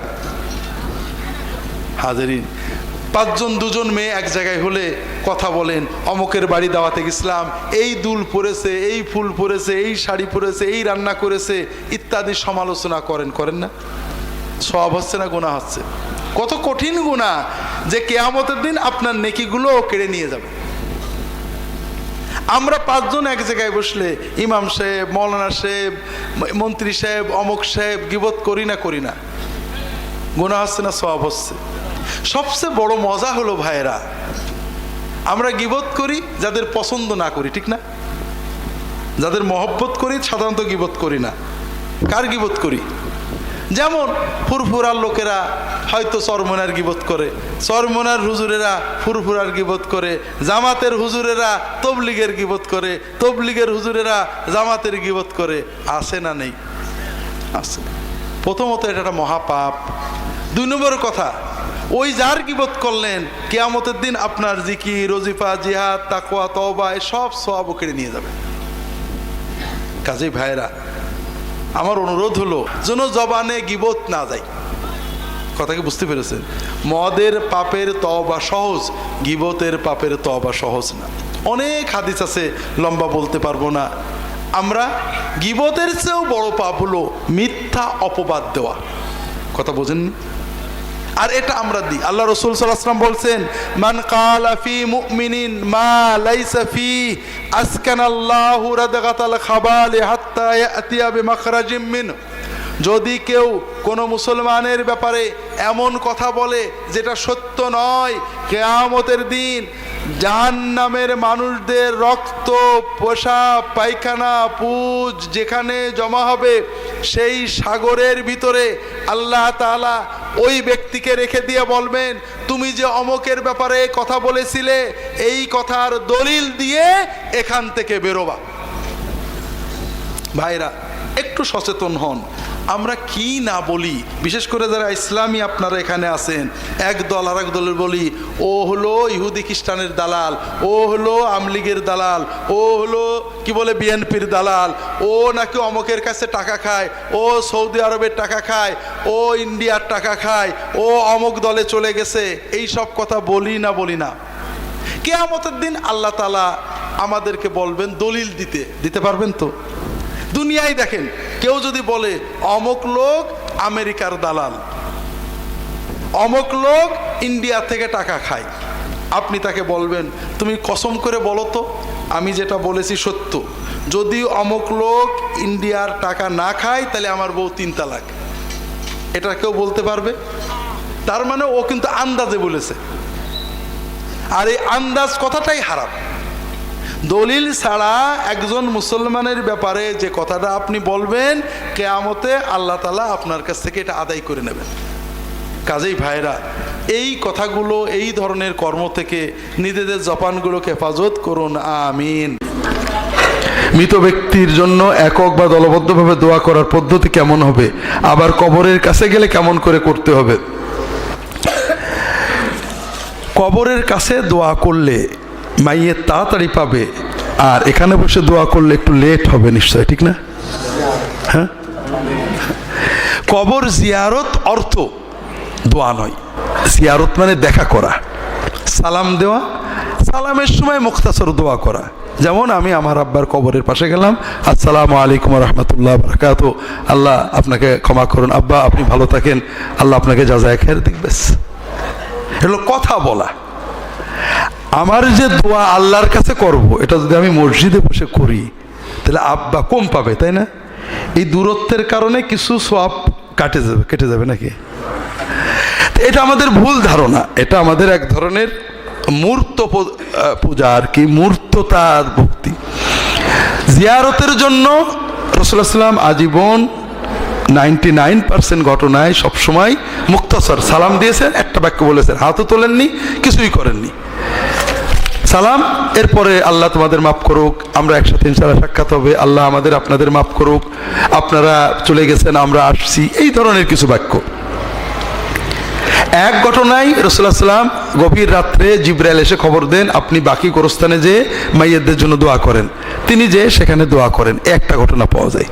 হাজারিন, পাঁচজন দুজন মেয়ে এক জায়গায় হলে কথা বলেন, অমুকের বাড়ি দাওয়াতে গেছিলাম, এই দুল পরেছে, এই ফুল পরেছে, এই শাড়ি পরেছে, এই রান্না করেছে ইত্যাদি সমালোচনা করেন না? সওয়াব হচ্ছে না গুনাহ হচ্ছে? কত কঠিন গুনাহ যে কিয়ামতের দিন আপনার নেকিগুলো কেড়ে নিয়ে যাবে। আমরা পাঁচজন এক জায়গায় বসলে ইমাম সাহেব, মৌলানা সাহেব, মন্ত্রী সাহেব, অমুক সাহেব গীবত করি না? গুনাহ হচ্ছে না সওয়াব হচ্ছে? সবচেয়ে বড় মজা হলো ভাইরা, আমরা গীবত করি যাদের পছন্দ না করি, ঠিক না? যাদের মহব্বত করি সাধারণত গীবত করি না। কার গীবত করি? যেমন ফুরফুরার লোকেরা হয়তো চরমনার গীবত করে, চরমনার হুজুরেরা ফুরফুরার গীবত করে, জামাতের হুজুরেরা তবলিগের গীবত করে, তবলিগের হুজুরেরা জামাতের গীবত করে। আছে না নেই? আছে। প্রথমত এটা একটা মহাপাপ। দুই নম্বর কথা, ওই যার গীবত করলেন কিয়ামতের দিন আপনার জিকির, ওজিফা, জিহাদ, তাকওয়া, তওবা সব সওয়াব কেড়ে নিয়ে যাবে। কাজেই ভাইরা, আমার অনুরোধ হলো যেন জবানে গীবত না যায়। কথা কি বুঝতে পেরেছেন? মদের পাপের তওবা সহজ, গীবতের পাপের তওবা সহজ না। অনেক হাদিস আছে, লম্বা বলতে পারবো না। আমরা গীবতের চেয়েও বড় পাপ হলো মিথ্যা অপবাদ দেওয়া। কথা বোঝেননি? আর এটা আমরা দিই। আল্লাহ রাসূল সাল্লাল্লাহু আলাইহি ওয়াসাল্লাম বলছেন, মান কালা ফি মুমিনিন মা লাইসা ফি আসকানাল্লাহু রাদগাতাল খাবালি হাত্তা ইয়াতিয়া বিমাখরাজিম মিন। যদি কেউ কোনো মুসলমানের ব্যাপারে এমন কথা বলে যেটা সত্য নয়, কিয়ামতের দিন জাহান্নামের মানুষদের রক্ত, পেশাব, পায়খানা, পুজ যেখানে জমা হবে সেই সাগরের ভিতরে আল্লাহ তাআলা ওই ব্যক্তিকে রেখে দিয়ে বলবেন, তুমি যে অমকের ব্যাপারে কথা বলেছিলে এই কথার দলিল দিয়ে এখান থেকে বেরোবা। ভাইরা, একটু সচেতন হন। আমরা কি না বলি, বিশেষ করে যারা ইসলামী আপনারা এখানে আছেন, এক দল আর এক দলের বলি ও হলো ইহুদি খ্রিস্টানের দালাল, ও হলো আমলিগের দালাল, ও হলো কি বলে বিএনপির দালাল, ও নাকি অমকের কাছে টাকা খায়, ও সৌদি আরবের টাকা খায়, ও ইন্ডিয়ার টাকা খায়, ও অমক দলে চলে গেছে। এই সব কথা বলি না বলি না? কিয়ামতের দিন আল্লাহ তাআলা আমাদেরকে বলবেন দলিল দিতে পারবেন তো? দুনিয়ায় দেখেন, কেউ যদি বলে অমক লোক আমেরিকার দালাল, অমক লোক ইন্ডিয়া থেকে টাকা খায়, আপনি তাকে বলবেন তুমি কসম করে বলো তো আমি যেটা বলেছি সত্য। যদি অমক লোক ইন্ডিয়ার টাকা না খায় তাহলে আমার বউ 3 তালাক। এটা কেউ বলতে পারবে? তার মানে ও কিন্তু আন্দাজে বলেছে, আর এই আন্দাজ কথাটাই হারাম। দলিল ছাড়া একজন মুসলমানের ব্যাপারে যে কথাটা আপনি বলবেন, কিয়ামতে আল্লাহ তাআলা আপনার কাছ থেকে এটা আদায় করে নেবেন। কাজেই ভাইরা, এই কথাগুলো, এই ধরনের কর্ম থেকে নিজেদের জবানগুলোকে হেফাজত করুন, আমিন। মৃত ব্যক্তির জন্য একক বা দলবদ্ধভাবে দোয়া করার পদ্ধতি কেমন হবে, আবার কবরের কাছে গেলে কেমন করে করতে হবে? কবরের কাছে দোয়া করলে মাইয়ের তাড়াতাড়ি পাবে, আর এখানে বসে দোয়া করলে একটু লেট হবে নিশ্চয়, ঠিক না? হ্যাঁ, কবর জিয়ারত অর্থ দোয়া নয়। জিয়ারত মানে দেখা করা, সালাম দেওয়া, সালামের সময় মুখতাসর দোয়া করা। যেমন আমি আমার আব্বার কবরের পাশে গেলাম, আসসালামু আলাইকুম রাহমাতুল্লাহ বারাকাতু, আল্লাহ আপনাকে ক্ষমা করুন, আব্বা আপনি ভালো থাকেন, আল্লাহ আপনাকে জাযায়ে খায়ের দিক। ব্যাস, এগুলো কথা বলা। আমার যে দোয়া আল্লাহর কাছে করব, এটা যদি আমি মসজিদে বসে করি তাহলে আব্বা কম পাবে, তাই না? এই দূরত্বের কারণে কিছু সওয়াব কেটে যাবে নাকি? এটা আমাদের ভুল ধারণা। এটা আমাদের এক ধরনের মূর্ত পূজা, আর কি মূর্ততার ভক্তি। জিয়ারতের জন্য রাসূলুল্লাহ সাল্লাল্লাহু আলাইহি ওয়াসাল্লাম আজীবন 99% ঘটনায় সবসময় মুখতাসর সালাম দিয়েছেন, একটা বাক্য বলেছেন, হাতও তোলেননি, কিছুই করেননি। সালাম, এরপরে আল্লাহ তোমাদের মাফ করুক, আমরা একসাথে ইনশাআল্লাহ সাক্ষাৎ হবে, আল্লাহ আমাদের আপনাদের মাফ করুক, আপনারা চলে গেছেন আমরা আসছি, এই ধরনের কিছু বাক্য। এক ঘটনায় রাসূলুল্লাহ সাল্লাল্লাহু আলাইহি ওয়াসাল্লাম গভীর রাত্রে জিবরাইল এসে খবর দেন আপনি বাকি গোরস্থানে যে মাইয়াতদের জন্য দোয়া করেন। তিনি যে সেখানে দোয়া করেন, একটা ঘটনা পাওয়া যায়।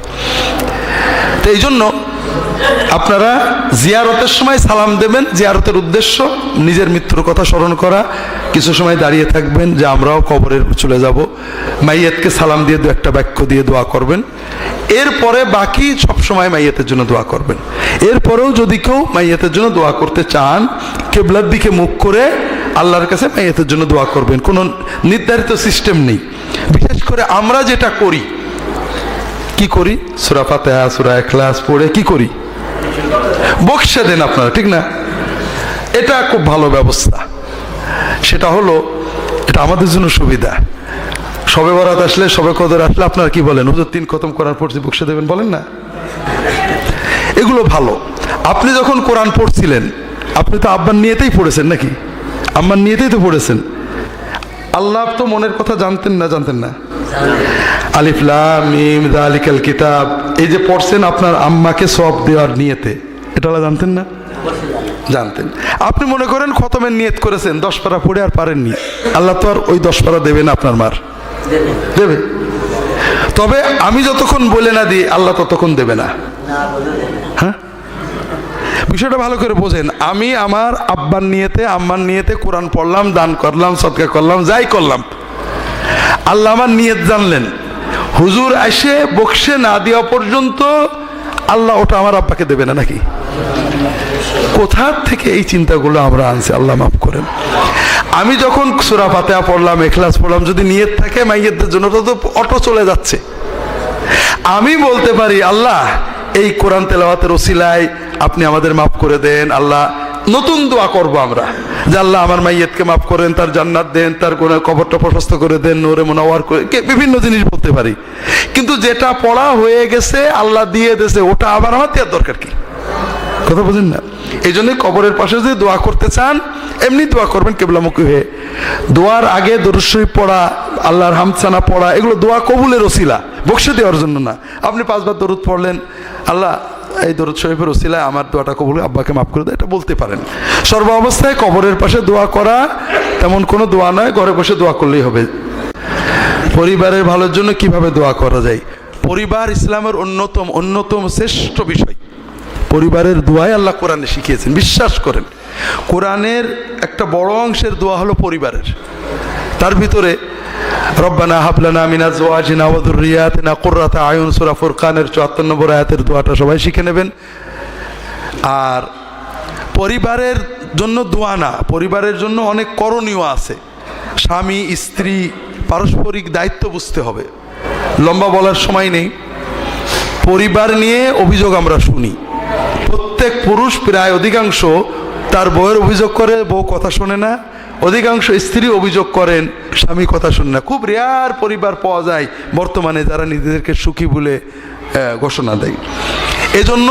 তো এই জন্য আপনারা জিয়ারতের সময় সালাম দেবেন। জিয়ারতের উদ্দেশ্য নিজের মৃত্যুর কথা স্মরণ করা, কিছু সময় দাঁড়িয়ে থাকবেন যে আমরাও কবরে চলে যাব, মাইয়াতকে সালাম দিয়ে দু একটা বাক্য দিয়ে দোয়া করবেন। এরপরে বাকি সব সময় মাইয়াতের জন্য দোয়া করবেন। এরপরেও যদি কেউ মাইয়াতের জন্য দোয়া করতে চান, কিবলার দিকে মুখ করে আল্লাহর কাছে মাইয়াতের জন্য দোয়া করবেন। কোনো নির্ধারিত সিস্টেম নেই। বিশেষ করে আমরা যেটা করি, কি করি, সূরা ফাতিহা, সূরা ইখলাস পড়ে কি করি, বকশে দেন আপনারা, ঠিক না? এটা খুব ভালো ব্যবস্থা। সেটা হলো, এটা আমাদের জন্য সুবিধা। শবে বরাত আসলে, শবে কদর আসলে আপনারা কি বলেন, হুজুর 3 খতম কোরআন পড়ছি, বকশে দেবেন, বলেন না? এগুলো ভালো। আপনি যখন কোরআন পড়ছিলেন, আপনি তো আব্বার নিয়েতেই পড়েছেন নাকি? আম্মার নিয়েতেই তো পড়েছেন। আল্লাহ তো মনের কথা জানতেন না? জানতেন না? আলিফ লাম মিম যালিকাল কিতাব, এই যে পড়ছেন আপনার আম্মাকে সওয়াব দেওয়ার নিয়তে, এটা জানতেন না? জানতেন। আপনি মনে করেন খতমের নিয়ত করেছেন, 10 পারা পড়ে আর পারেননি, আল্লাহ তো আর ওই 10 পারা দেবে না, আপনার মার দেবে। তবে আমি যতক্ষণ বলে না দিই, আল্লাহ ততক্ষণ দেবে না। হ্যাঁ, বিষয়টা ভালো করে বোঝেন। আমি আমার আব্বার নিয়তে, আম্মার নিয়তে কোরআন পড়লাম, দান করলাম, সদকা করলাম, যাই করলাম, আল্লাহ আমার নিয়ত জানলেন। হুজুর এসে বকশে না দেওয়া পর্যন্ত আল্লাহ ওটা আমার আব্বাকে দেবে না নাকি? কোথা থেকে এই চিন্তাগুলো আমরা আনছি? আল্লাহ মাফ করেন। আমি যখন সূরা ফাতিহা পড়লাম, ইখলাস পড়লাম, যদি নিয়ত থাকে মাইয়াতদের জন্য তো অটো চলে যাচ্ছে। আমি বলতে পারি আল্লাহ এই কোরআন তেলাওয়াতের ওসিলায় আপনি আমাদের মাফ করে দেন। আল্লাহ নতুন দোয়া করব আমরা যে আল্লাহ আমার মাইয়াতকে মাফ করেন, তার জান্নাত দেন, তার কবরটা প্রশস্ত করে দেন, নূরে মুনাওয়ার করে, বিভিন্ন জিনিস বলতে পারি। কিন্তু যেটা পড়া হয়ে গেছে আল্লাহ দিয়ে দিয়েছে, ওটা আবার আমার দেওয়ার দরকার কি? কথা বুঝেন না? এই জন্য কবরের পাশে যদি দোয়া করতে চান এমনি দোয়া করবেন কিবলামুখী হয়ে। দোয়ার আগে দরুদ শরীফ পড়া, আল্লাহর হামদসানা পড়া, এগুলো দোয়া কবুলের ওসিলা, বকশে দেওয়ার জন্য না। আপনি 5 বার দরুদ পড়লেন, আল্লাহ এই দরুদ শরীফের ওসিলায় আমার দোয়াটা কবুল, আব্বাকে মাফ করে দেয়, এটা বলতে পারেন। সর্ব অবস্থায় কবরের পাশে দোয়া করা তেমন কোনো দোয়া নয়, ঘরে বসে দোয়া করলেই হবে। পরিবারের ভালোর জন্য কিভাবে দোয়া করা যায়? পরিবার ইসলামের অন্যতম শ্রেষ্ঠ বিষয়। পরিবারের দোয়াই আল্লাহ কোরআনে শিখিয়েছেন, বিশ্বাস করেন। কোরআনের একটা বড় অংশের দোয়া হলো পরিবারের। তার ভিতরে রব্বানা হাব লানা মিন আজওয়াজিনা ওয়া যুররিয়াতিনা কুররাতা আয়ুন, সূরা ফুরকানের 74 নম্বর আয়াতের দোয়াটা সবাই শিখে নেবেন। আর পরিবারের জন্য দোয়া না, পরিবারের জন্য অনেক করণীয় আছে। স্বামী স্ত্রী পারস্পরিক দায়িত্ব বুঝতে হবে। লম্বা বলার সময় নেই। পরিবার নিয়ে অভিযোগ আমরা শুনি, প্রত্যেক পুরুষ প্রায় অধিকাংশ তার বউয়ের অভিযোগ করে বউ কথা শোনে না, অধিকাংশ স্ত্রী অভিযোগ করেন স্বামী কথা শোনে না। খুব রেয়ার পরিবার পাওয়া যায় বর্তমানে যারা নিজেদেরকে সুখী বলে ঘোষণা দেয়। এজন্য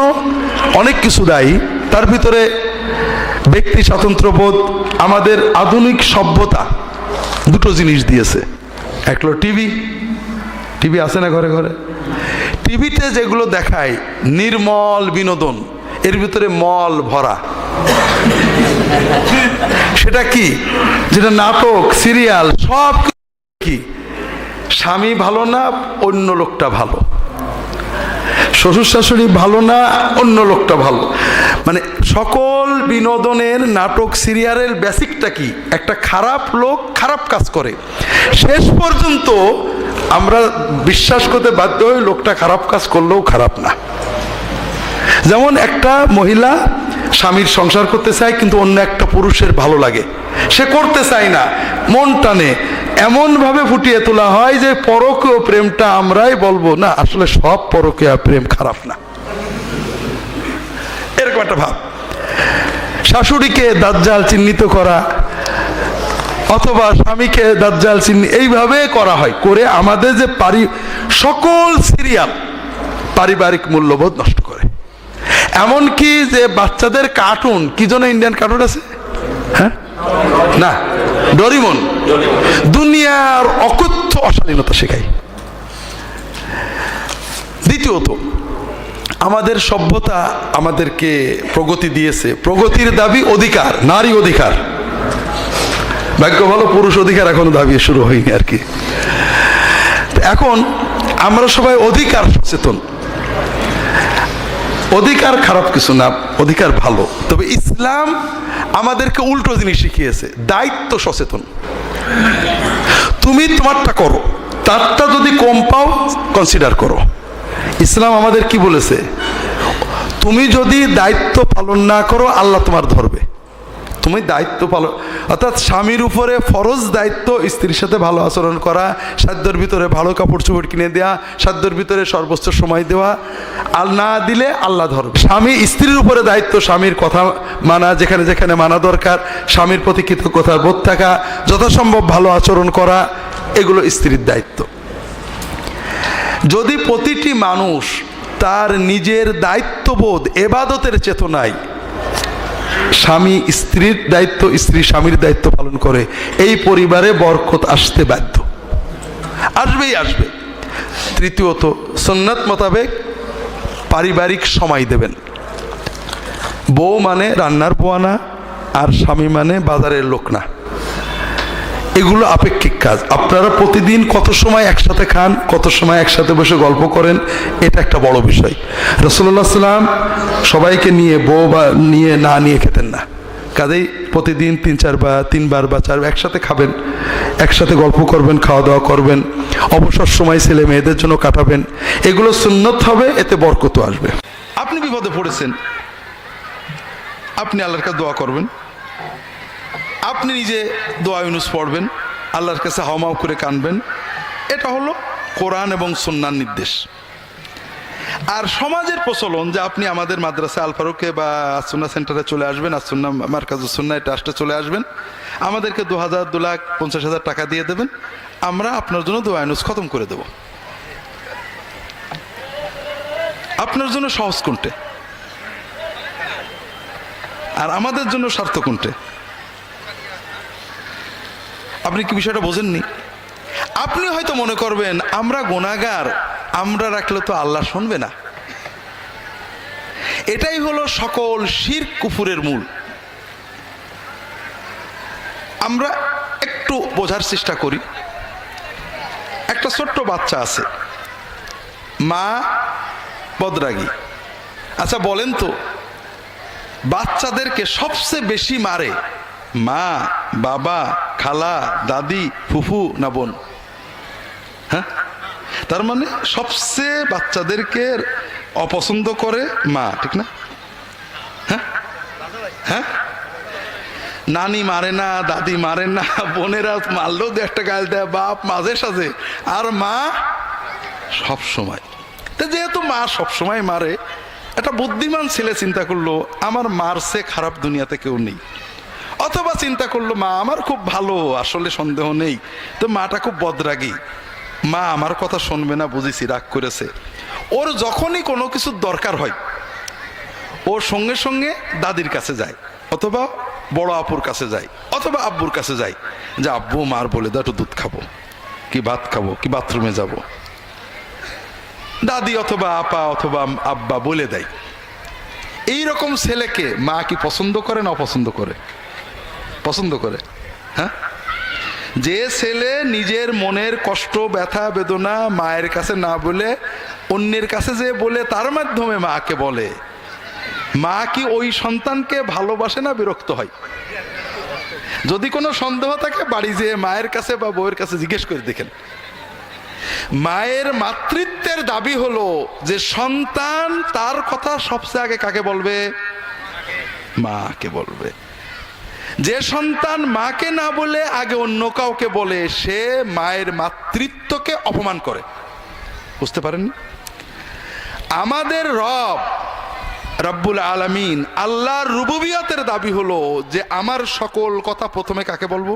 অনেক কিছু দায়ী, তার ভিতরে ব্যক্তি স্বাতন্ত্র্যবোধ। আমাদের আধুনিক সভ্যতা দুটো জিনিস দিয়েছে, এক হলো টিভি আছে না ঘরে ঘরে? টিভিতে যেগুলো দেখায় নির্মল বিনোদন, এর ভিতরে মল ভরা। সেটা কি? যেটা নাটক, সিরিয়াল, সব কি স্বামী ভালো না অন্য লোকটা ভালো, শ্বশুর শাশুড়ি ভালো না অন্য লোকটা ভালো, মানে সকল বিনোদনের নাটক সিরিয়ালের বেসিকটা কি? একটা খারাপ লোক খারাপ কাজ করে, শেষ পর্যন্ত আমরা বিশ্বাস করতে বাধ্য হই লোকটা খারাপ কাজ করলেও খারাপ না। যেমন একটা মহিলা স্বামীর সংসার করতে চায় কিন্তু অন্য একটা পুরুষের ভালো লাগে, সে করতে চায় না, মন টানে, এমন ভাবে ফুটিয়ে তোলা হয় যে পরকীয় প্রেমটা আমরাই বলবো না, আসলে সব পরকীয়া প্রেম খারাপ না, এরকম একটা ভাব। শাশুড়িকে দাজ্জাল চিহ্নিত করা অথবা স্বামীকে দাজ্জাল চিহ্নিত, এইভাবে করা হয়, করে আমাদের যে সকল সিরিয়াল পারিবারিক মূল্যবোধ নষ্ট করে। এমনকি যে বাচ্চাদের কার্টুন, কি জন্য ইন্ডিয়ান কার্টুন আছে, হ্যাঁ না, ডোরিমন, দুনিয়ার অকথ্য অশালীনতা শেখায়। দ্বিতীয়ত, আমাদের সভ্যতা আমাদেরকে প্রগতি দিয়েছে, প্রগতির দাবি অধিকার, নারী অধিকার। ভাগ্য ভালো পুরুষ অধিকার এখনো দাবি শুরু হয়নি আর কি। এখন আমরা সবাই অধিকার সচেতন। অধিকার খারাপ কিছু না, অধিকার ভালো, তবে ইসলাম আমাদেরকে উল্টো জিনিস শিখিয়েছে, দায়িত্ব সচেতন। তুমি তোমারটা করো, তারটা যদি কম পাও কনসিডার করো। ইসলাম আমাদের কি বলেছে? তুমি যদি দায়িত্ব পালন না করো আল্লাহ তোমার ধরবে। তুমি দায়িত্ব পালন, অর্থাৎ স্বামীর উপরে ফরজ দায়িত্ব স্ত্রীর সাথে ভালো আচরণ করা, সাধ্যের ভিতরে ভালো কাপড় চোপড় কিনে দেওয়া, সাধ্যের ভিতরে সর্বোচ্চ সময় দেওয়া, আর না দিলে আল্লাহ ধরবে। স্বামী স্ত্রীর উপরে দায়িত্ব স্বামীর কথা মানা, যেখানে যেখানে মানা দরকার, স্বামীর প্রতি কৃতজ্ঞতার বোধ থাকা, যথাসম্ভব ভালো আচরণ করা, এগুলো স্ত্রীর দায়িত্ব। যদি প্রতিটি মানুষ তার নিজের দায়িত্ববোধ এবাদতের চেতনায় স্বামী স্ত্রীর দায়িত্ব, স্ত্রী স্বামীর দায়িত্ব পালন করে, এই পরিবারে বরকত আসতে বাধ্য, আসবেই আসবে। তৃতীয়ত, সুন্নাত মোতাবেক পারিবারিক সময় দেবেন। বউ মানে রান্নার বোয়া না, আর স্বামী মানে বাজারের লোক না, এগুলো আপেক্ষিক কাজ। আপনারা প্রতিদিন কত সময় একসাথে খান, কত সময় একসাথে বসে গল্প করেন, এটা একটা বড় বিষয়। রাসূলুল্লাহ সাল্লাল্লাহু আলাইহি ওয়াসাল্লাম সবাইকে নিয়ে বউ বা নিয়ে না নিয়ে খেতেন না, কাজেই প্রতিদিন 3-4 বা 3 বার বা 4 একসাথে খাবেন, একসাথে গল্প করবেন, খাওয়া দাওয়া করবেন, অবসর সময় ছেলে মেয়েদের জন্য কাটাবেন। এগুলো সুন্নত হবে, এতে বরকত আসবে। আপনি বিপদে পড়েছেন, আপনি আল্লাহর কাছে দোয়া করবেন, আপনি নিজে দোয়া ইউনুস পড়বেন, আল্লাহর কাছে হাওমাও করে কানবেন। এটা হলো কোরআন এবং সুন্নাহর নির্দেশ। আর সমাজের প্রচলন যে আপনি আমাদের মাদ্রাসা আল ফারুকে বা আসুন্না সেন্টারে চলে আসবেন, আসুন্না মার্কাজুস সুন্নাহ ট্রাস্টে চলে আসবেন, আমাদেরকে 2,000, 2,50,000 টাকা দিয়ে দেবেন, আমরা আপনার জন্য দোয়া ইউনুস খতম করে দেব। আপনার জন্য সহজ কোনটে আর আমাদের জন্য স্বার্থ কোনটে? আপনি কি বিষয়টা বোঝেননি? আপনি হয়তো মনে করবেন আমরা গুনাহগার, আমরা রাখলে তো আল্লাহ শুনবে না। এটাই হলো সকল শিরক কুফুরের মূল। আমরা একটু বোঝার চেষ্টা করি। একটা ছোট্ট বাচ্চা আছে, মা বদরাগী। আচ্ছা বলেন তো, বাচ্চাদেরকে সবচেয়ে বেশি মারে মা, বাবা, খালা, দাদি, ফুফু না বোন? হ্যাঁ, তার মানে সবচেয়ে বাচ্চাদেরকে অপছন্দ করে মা, ঠিক না? হ্যাঁ হ্যাঁ, নানি মারে না, দাদি মারে না, বোনেরা মারলেও 1টা গাল দেয়, বাপ মাঝে সাঝে, আর মা সব সময়। তো যেহেতু মা সব সময় মারে, একটা বুদ্ধিমান ছেলে চিন্তা করলো আমার মার সে খারাপ দুনিয়াতে কেউ নেই। অথবা চিন্তা করলো মা আমার খুব ভালো, আসলে সন্দেহ নেই, তো মাটা খুব বদরাগী, মা আমার কথা শুনবে না, বুঝেছি রাগ করেছে। ওর যখনই কোনো কিছুর দরকার হয় ওর সঙ্গে সঙ্গে দাদির কাছে যায়, অথবা বড় আপুর কাছে যায়, অথবা আব্বুর কাছে যায়, যে আব্বু মার বলে দাও একটু দুধ খাবো, কি ভাত খাবো, কি বাথরুমে যাব। দাদি অথবা আপা অথবা আব্বা বলে দেয়। এই রকম ছেলেকে মা কি পছন্দ করে না অপছন্দ করে? পছন্দ করে। হ্যাঁ, যে ছেলে নিজের মনের কষ্ট, ব্যথা, বেদনা মায়ের কাছে না বলে অন্যের কাছে যে বলে, তার মাধ্যমে মাকে বলে, মা কি ওই সন্তানকে ভালোবাসে না বিরক্ত হয়? যদি কোনো সন্দেহ থাকে বাড়ি যেয়ে মায়ের কাছে বা বউয়ের কাছে জিজ্ঞেস করে দেখেন। মায়ের মাতৃত্বের দাবি হলো যে সন্তান তার কথা সবচেয়ে আগে কাকে বলবে? মাকে বলবে। যে সন্তান মাকে না বলে আগে অন্য কাউকে বলে, সে মায়ের মাতৃত্বকে অপমান করে। বুঝতে পারেননি? আমাদের রব রব্বুল আলামিন, আল্লাহর রুবুবিয়তের দাবি হলো যে আমার সকল কথা প্রথমে কাকে বলবো?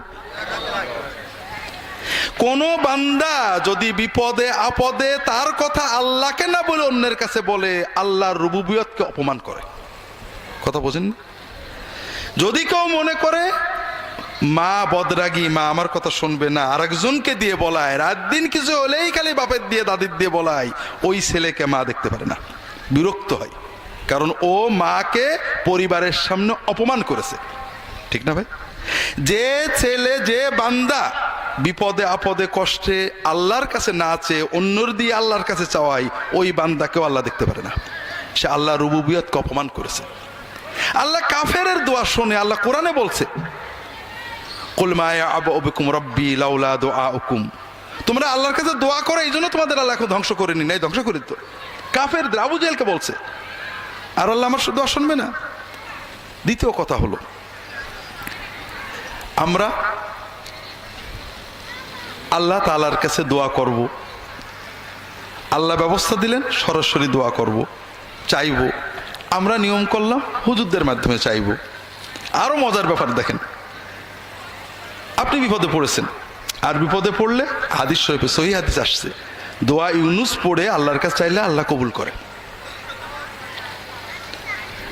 কোন বান্দা যদি বিপদে আপদে তার কথা আল্লাহকে না বলে অন্যের কাছে বলে, আল্লাহর রুবুবিয়তকে অপমান করে। কথা বোঝেন? যদি কেউ মনে করে মা বদরাগী, মা আমার কথা শুনবে না, আরেকজনকে দিয়ে বলায়, রাত দিন কিছু হলেই খালি বাপের দিয়ে দাদির দিয়ে বলায়, ওই ছেলেকে মা দেখতে পারে না, বিরক্ত হয়। কারণ ও মাকে পরিবারের সামনে অপমান করেছে। ঠিক না ভাই? যে ছেলে, যে বান্দা বিপদে আপদে কষ্টে আল্লাহর কাছে না চেয়ে অন্যর দিয়ে আল্লাহর কাছে চাওয়াই, ওই বান্দাকেও আল্লাহ দেখতে পারে না। সে আল্লাহর রুবুবিয়তকে অপমান করেছে। আল্লাহ কাফেরের দোয়া শুনে আল্লাহ কোরআনে বলছে, কুল মা ইয়া'বু বিকুম রাব্বি লাউলা দুআউকুম। তোমরা আল্লাহর কাছে দোয়া করো, এই জন্য তোমাদের আল্লাহ এখন ধ্বংস করেনি, নাই ধ্বংস করে দিত। কাফেরদের, আবু জেহেলকে বলছে। আর আল্লাহ আমার দোয়া শুনবে না? দ্বিতীয় কথা হলো, আমরা আল্লাহ তাআলার কাছে দোয়া করব, আল্লাহ ব্যবস্থা দিলেন সরাসরি দোয়া করব, চাইব। আমরা নিয়ম করলাম হুজুরদের মাধ্যমে চাইব। আরো মজার ব্যাপার দেখেন, আপনি বিপদে পড়েছেন, আর বিপদে পড়লে হাদিস শরীফে সহিহ হাদিস আসছে, দোয়া ইউনুস পড়ে আল্লাহর কাছে চাইলে আল্লাহ কবুল করে।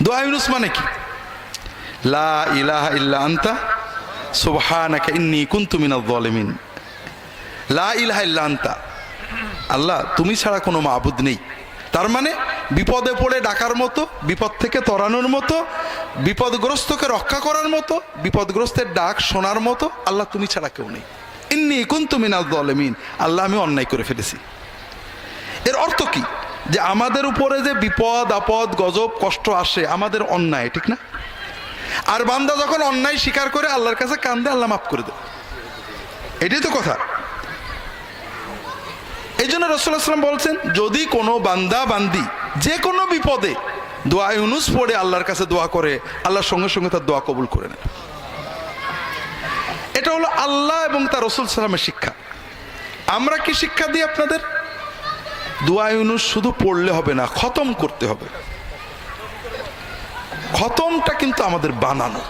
দোয়া ইউনুস মানে কি? লা ইলাহা ইল্লা আনতা সুবহানাকা ইন্নী কুনতু মিনাজ জালিমিন। লা ইলাহা ইল্লা আনতা, আল্লাহ তুমি ছাড়া কোনো মাবুদ নেই। তার মানে বিপদে পড়ে ডাকার মতো, বিপদ থেকে তরানোর মতো, বিপদগ্রস্তকে রক্ষা করার মতো, বিপদগ্রস্তের ডাক শোনার মতো আল্লাহ তুমি ছাড়া কেউ নেই। ইন্নী কুনতু মিনাজ জালিমিন, আল্লাহ আমি অন্যায় করে ফেলেছি। এর অর্থ কি? যে আমাদের উপরে যে বিপদ আপদ গজব কষ্ট আসে আমাদের অন্যায়, ঠিক না? আর বান্দা যখন অন্যায় স্বীকার করে আল্লাহর কাছে কান্দে, আল্লাহ মাফ করে দেয়। এটাই তো কথা। এই জন্য রাসূলুল্লাহ সাল্লাল্লাহু আলাইহি ওয়াসাল্লাম বলছেন, যদি কোনো বান্দা বান্দি যে কোনো বিপদে দোয়া ইউনুস পড়ে আল্লাহর কাছে দোয়া করে, আল্লাহর সঙ্গে সঙ্গে তার দোয়া কবুল করে নেয়। এটা হলো আল্লাহ এবং তার রাসূল সাল্লাল্লাহু আলাইহি ওয়াসাল্লামের শিক্ষা। আমরা কি শিক্ষা দিই আপনাদের? দোয়া ইউনুস শুধু পড়লে হবে না, খতম করতে হবে। খতমটা কিন্তু আমাদের বানানো,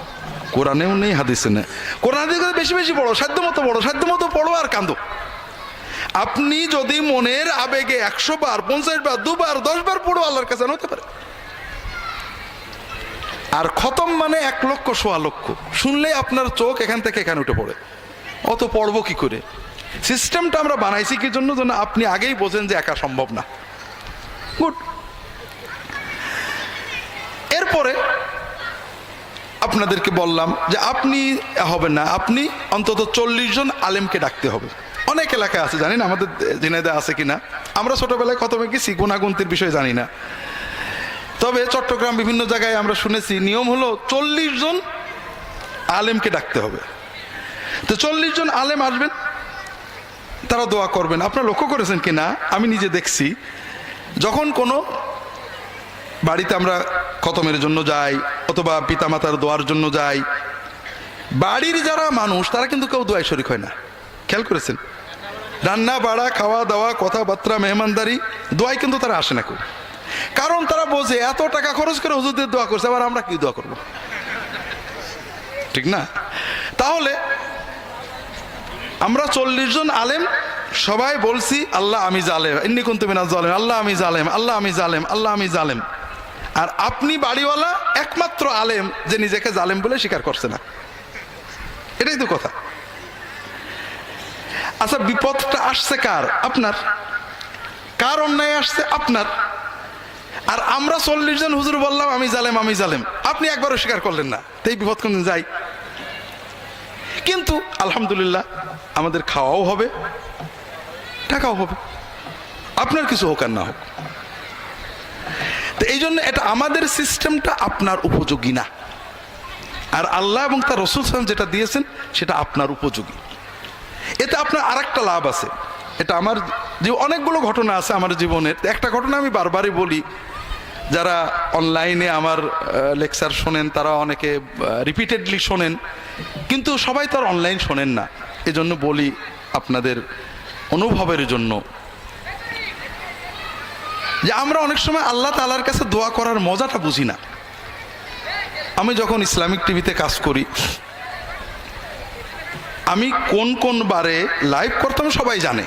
কোরআনেও নেই, হাদিসে নেই। কোরআন বেশি বেশি পড়ো, সাধ্য মতো পড়ো, সাধ্য মতো পড়ো আর কাঁদো। আপনি যদি মনের আবেগে 100 বার, 50 বার, 2 বার, 10 বার পড়ো, আল্লাহর কাছে হতে পারে। আর খতম মানে 1 লক্ষ, 1.25 লক্ষ শুনলেই আপনার চোখ এখান থেকে এখানে উঠে পড়ে। অত পড়বো কি করে? সিস্টেমটা আমরা বানাইছি কি জন্য? যেন আপনি আগেই বোঝেন যে একা সম্ভব না। গুড। এরপরে আপনাদেরকে বললাম যে আপনি হবেন না, আপনি অন্তত 40 জন আলেমকে ডাকতে হবে। অনেক এলাকায় আছে, জানি না আমাদের ঝিনাইদহে আছে কিনা। আমরা ছোটবেলায় খতমে গেছি, গুণাগুন্তির বিষয় জানি না। তবে চট্টগ্রাম বিভিন্ন জায়গায় আমরা শুনেছি নিয়ম হলো 40 জন আলেমকে ডাকতে হবে। তো 40 জন আলেম আসবেন, তারা দোয়া করবেন। আপনারা লক্ষ্য করেছেন কিনা, আমি নিজে দেখছি, যখন কোনো বাড়িতে আমরা খতমের জন্য যাই অথবা পিতামাতার দোয়ার জন্য যাই, বাড়ির যারা মানুষ তারা কিন্তু কেউ দোয়ায় শরীক হয় না। খেয়াল করেছেন? রান্না বাড়া, খাওয়া দাওয়া, কথাবার্তা, মেহমানদারি, দোয়ায় কিন্তু তারা আসে না কেউ। কারণ তারা বোঝে এত টাকা খরচ করে হুজুরদের দোয়া করছে, আবার আমরা কি দোয়া করব? ঠিক না? তাহলে আমরা 40 জন আলেম সবাই বলছি, আল্লাহ আমি জালেম, ইন্নী কুনতু মিনাজ জালিম, আল্লাহ আমি জালেম, আল্লাহ আমি জালেম, আল্লাহ আমি জালেম। আর আপনি বাড়িওয়ালা একমাত্র আলেম যে নিজেকে জালেম বলে স্বীকার করছে না। এটাই তো কথা। আচ্ছা, বিপদটা আসছে কার? আপনার। কার অন্যায় আসছে? আপনার। আর আমরা 40 জন হুজুর বললাম আমি জালেম, আমি জালেম, আপনি একবারও স্বীকার করলেন না। তো এই বিপদ কোনদিন যাই। কিন্তু আলহামদুলিল্লাহ আমাদের খাওয়াও হবে, টাকাও হবে, আপনার কিছু হোক আর না হোক। তো এই জন্য এটা আমাদের সিস্টেমটা আপনার উপযোগী না। আর আল্লাহ এবং তার রাসূল সাল্লাল্লাহু আলাইহি ওয়াসাল্লাম যেটা দিয়েছেন সেটা আপনার উপযোগী। এতে আপনার আরেকটা লাভ আছে। এটা আমার যে অনেকগুলো ঘটনা আছে আমার জীবনের। একটা ঘটনা আমি বারবারই বলি, যারা অনলাইনে আমার লেকচার শোনেন তারা অনেকে রিপিটেডলি শোনেন, কিন্তু সবাই তো আর অনলাইন শোনেন না। এজন্য বলি আপনাদের অনুভবের জন্য, যে আমরা অনেক সময় আল্লাহ তাআলার কাছে দোয়া করার মজাটা বুঝি না। আমি যখন ইসলামিক টিভিতে কাজ করি, আমি কোন কোন বারে লাইভ করতাম সবাই জানে।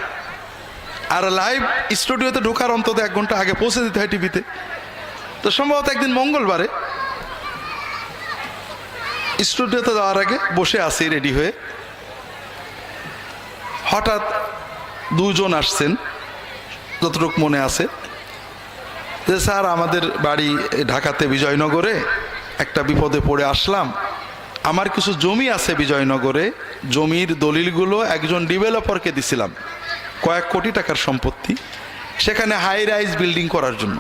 আর লাইভ স্টুডিওতে ঢোকার অন্তত 1 ঘন্টা আগে পৌঁছে দিতে হয় টিভিতে। তো সম্ভবত একদিন মঙ্গলবারে স্টুডিওতে যাওয়ার আগে বসে আছি রেডি হয়ে, হঠাৎ 2 জন আসছেন, যতটুকু মনে আছে, যে স্যার আমাদের বাড়ি ঢাকাতে বিজয়নগরে, একটা বিপদে পড়ে আসলাম, আমার কিছু জমি আছে বিজয়নগরে, জমির দলিলগুলো একজন ডেভেলপারকে দিছিলাম, কয়েক কোটি টাকার সম্পত্তি, সেখানে হাই রাইজ বিল্ডিং করার জন্য।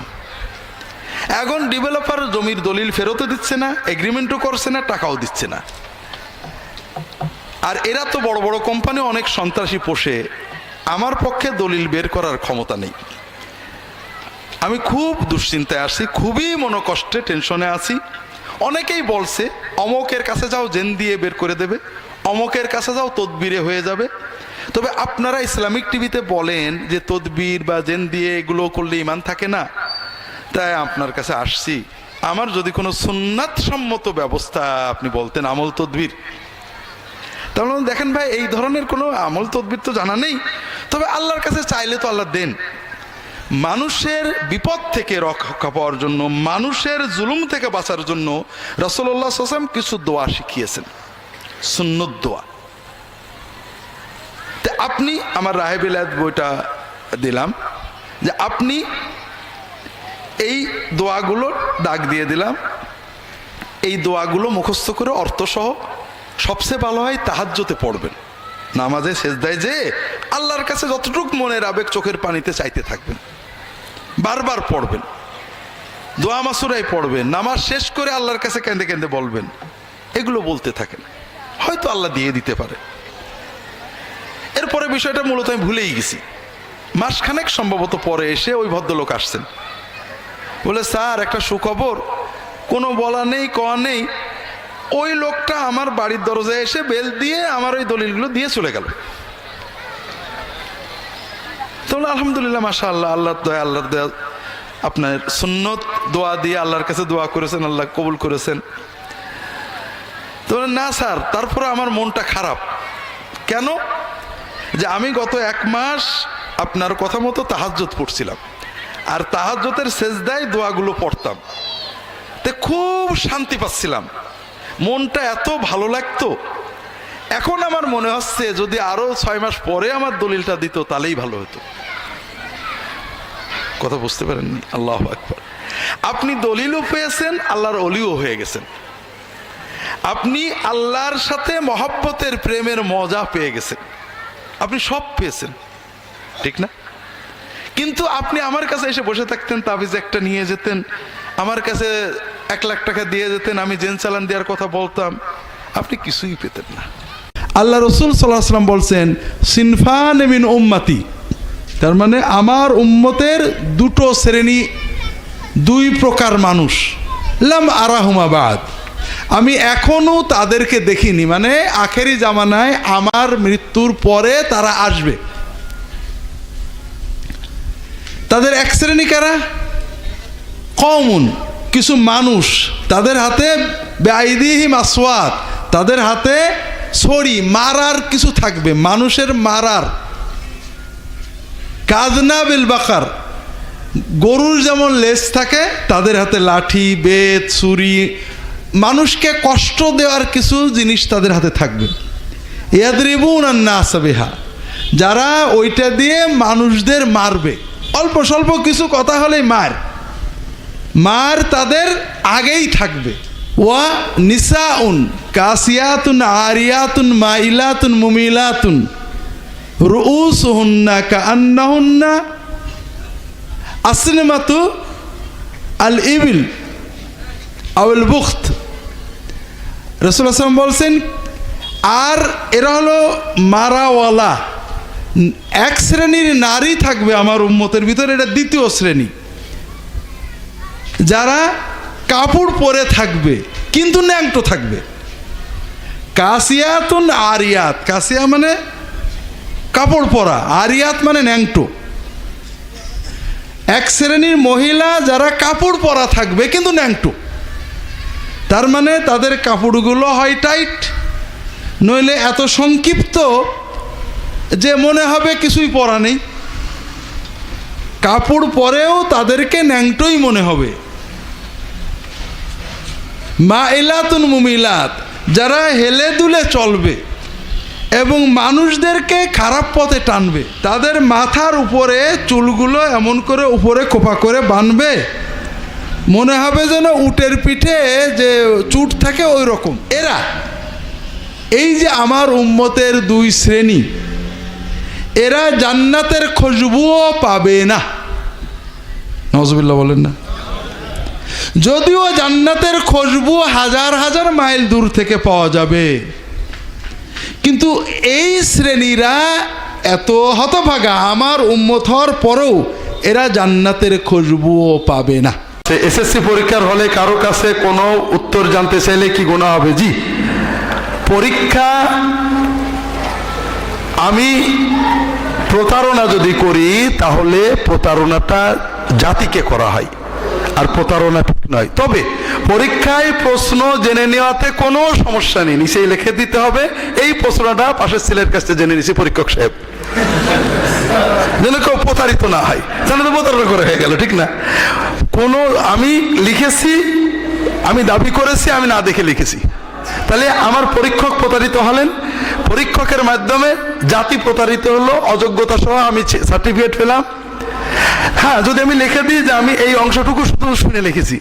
এখন ডেভেলপার জমির দলিল ফেরতও দিচ্ছে না, এগ্রিমেন্টও করছে না, টাকাও দিচ্ছে না। আর এরা তো বড় বড় কোম্পানি অনেক সন্ত্রাসী পোষে, আমার পক্ষে দলিল বের করার ক্ষমতা নেই। আমি খুব দুশ্চিন্তায় আছি, খুবই মনোকষ্টে, টেনশনে আছি। অনেকেই বলছে অমকের কাছে যাও, জেন দিয়ে বের করে দেবে, অমকের কাছে যাও, তদবিরে হয়ে যাবে। তবে আপনারা ইসলামিক টিভিতে বলেন যে তদবির বা জেন দিয়ে এগুলো করলে ইমান থাকে না, তাই আপনার কাছে আসছি। আমার যদি কোনো সুন্নাত সম্মত ব্যবস্থা আপনি বলতেন, আমল তদবির, তাহলে দেখেন ভাই এই ধরনের কোনো আমল তদবির তো জানা নেই। তবে আল্লাহর কাছে চাইলে তো আল্লাহ দেন। মানুষের বিপদ থেকে রক্ষা পাওয়ার জন্য, মানুষের জুলুম থেকে বাঁচার জন্য রাসূলুল্লাহ সাল্লাল্লাহু আলাইহি ওয়াসাল্লাম কিছু দোয়া শিখিয়েছেন, সুন্নত দোয়া। তা আপনি আমার রাহে বিলায়াত বইটা দিলাম, যে আপনি এই দোয়াগুলো ডাক দিয়ে দিলাম, এই দোয়াগুলো মুখস্থ করে অর্থসহ, সবচেয়ে ভালো হয় তাহাজ্জুদে পড়বেন, নামাজে সেজদায় যে আল্লাহর কাছে যতটুকু মনের আবেগ চোখের পানিতে চাইতে থাকবেন, বারবার পড়বেন, দোয়া মাসুরাই পড়বেন, নামাজ শেষ করে আল্লাহর কাছে কেঁদে কেঁদে বলবেন এগুলো বলতে থাকেন, হয়তো আল্লাহ দিয়ে দিতে পারে। এরপরে বিষয়টা মূলত আমি ভুলেই গেছি। মাসখানেক সম্ভবত পরে এসে ওই ভদ্রলোক আসছেন, বলে স্যার একটা সুখবর, কোনো বলা নেই কওয়া নেই, ওই লোকটা আমার বাড়ির দরজায় এসে বেল দিয়ে আমার ওই দলিলগুলো দিয়ে চলে গেল। তাহলে আলহামদুলিল্লাহ, মাশাআল্লাহ, আল্লাহর দয়া, আল্লাহর দয়া, আপনার সুন্নত দোয়া দিয়ে আল্লাহর কাছে দোয়া করেছেন, আল্লাহ কবুল করেছেন। তো না স্যার, তারপরে আমার মনটা খারাপ। কেন? যে আমি গত 1 মাস আপনার কথা মতো তাহাজ্জুদ পড়ছিলাম, আর তাহাজ্জুদের সেজদায় দোয়াগুলো পড়তাম, তে খুব শান্তি পাচ্ছিলাম, মনটা এত ভালো লাগতো। এখন আমার মনে হচ্ছে যদি আরো 6 মাস পরে আমার দলিলটা দিত তাহলেই ভালো হতো। কথা বুঝতে পারেননি? আল্লাহু আকবার। আপনি দলিলও পেয়েছেন, আল্লাহর ওলিও হয়ে গেছেন, আপনি আল্লাহর সাথে মহব্বতের প্রেমের মজা পেয়ে গেছেন, আপনি সব পেয়েছেন, ঠিক না? কিন্তু আপনি আমার কাছে এসে বসে থাকতেন, তাবিজ একটা নিয়ে যেতেন, আমার কাছে 1 লাখ টাকা দিয়ে যেতেন, আমি জেন চালান দেওয়ার কথা বলতাম, আপনি কিছুই পেতেন না। আল্লাহ রসুল সাল্লাল্লাহু আলাইহি ওয়াসাল্লাম বলছেন সিনফান মিন উম্মতি, তার মানে আমার উম্মতের 2 শ্রেণী, 2 প্রকার মানুষ, লাম আরাহুমা বাদ, আমি এখনো তাদেরকে দেখিনি, মানে আখেরি জামানায় আমার মৃত্যুর পরে তারা আসবে। তাদের 1 শ্রেণী কারা? কওমুন, কিছু মানুষ, তাদের হাতে বেআইদিহিম আসওয়াত, তাদের হাতে ছড়ি, মারার কিছু থাকবে, মানুষের মারার, কাজনা বিল বাকার, গরুর যেমন লেজ থাকে, তাদের হাতে লাঠি, বেত, ছুরি, মানুষকে কষ্ট দেওয়ার কিছু জিনিস তাদের হাতে থাকবে। ইয়াদরিবুনা আন-নাস বিহা, যারা ওইটা দিয়ে মানুষদের মারবে, অল্প স্বল্প কিছু কথা হলেই মার তাদের আগেই থাকবে। ওয়া নিসাউন কাসিয়াতুন আরিয়াতুন মাইলাতুন মুমিলাতুন রুউসুহুন্না কাআন্নাহুন্না আসনিমাতু আল ইবিল আউল বুখত। রাসূলুল্লাহ সাল্লাল্লাহু আলাইহি ওয়াসাল্লাম বলছেন, আর এরা হলো মারাওয়ালা। 1 শ্রেণীর নারী থাকবে আমার উম্মতের ভিতরে, এটা 2য় শ্রেণী, যারা কাপড় পরে থাকবে কিন্তু ন্যাংটো থাকবে। কাসিয়াতুন আরিয়াত, কাসিয়া মানে কাপড় পরা, আরিয়াত মানে ন্যাংটো। 1 শ্রেণীর মহিলা যারা কাপড় পরা থাকবে কিন্তু ন্যাংটো, তার মানে তাদের কাপড়গুলো হয় টাইট, নইলে এত সংক্ষিপ্ত যে মনে হবে কিছুই পরা নেই। কাপড় পরেও তাদেরকে ন্যাংটোই মনে হবে। মাইলাতুন মুমিলাত, যারা হেলে দুলে চলবে এবং মানুষদেরকে খারাপ পথে টানবে, তাদের মাথার উপরে চুলগুলো এমন করে উপরে খোপা করে বাঁধবে, মনে হবে যেন উটের পিঠে যে চুট থাকে ওই রকম। এরা, এই যে আমার উম্মতের 2 শ্রেণী, এরা জান্নাতের খুশবুও পাবে না। নাউজুবিল্লাহ বলেন না? যদিও জান্নাতের খুশবু হাজার হাজার মাইল দূর থেকে পাওয়া যাবে, কিন্তু এই শ্রেণীরা এত হতভাগা, আমার উম্মত হওয়ার পরেও এরা জান্নাতের খুশবুও পাবে না। এসএসসি পরীক্ষার হলে কারো কাছে কোনো উত্তর জানতে চাইলে কি গুনাহ হবে? জি, পরীক্ষা আমি প্রতারণা যদি করি তাহলে প্রতারণাটা জাতিকে করা হয়, আর প্রতারণা ঠিক নয়। তবে পরীক্ষায় প্রশ্ন জেনে নেওয়াতে কোনো সমস্যা নেই, নিচেই লিখে দিতে হবে এই প্রশ্নটা পাশের ছেলের কাছে জেনে নিছি পরীক্ষক সাহেব, যেন কেউ প্রতারিত না হয়, তাহলে তো প্রতারণা করে হয়ে গেল, ঠিক না? কোনো আমি লিখেছি, আমি দাবি করেছি, আমি না দেখে লিখেছি, তাহলে আমার পরীক্ষক প্রতারিত হলেন, পরীক্ষকের মাধ্যমে জাতি প্রতারিত হলো, অযোগ্যতা সহ আমি সার্টিফিকেট পেলাম। হ্যাঁ, যদি আমি লিখে দিই যে আমি এই অংশটুকু শুধু শুনে লিখেছি,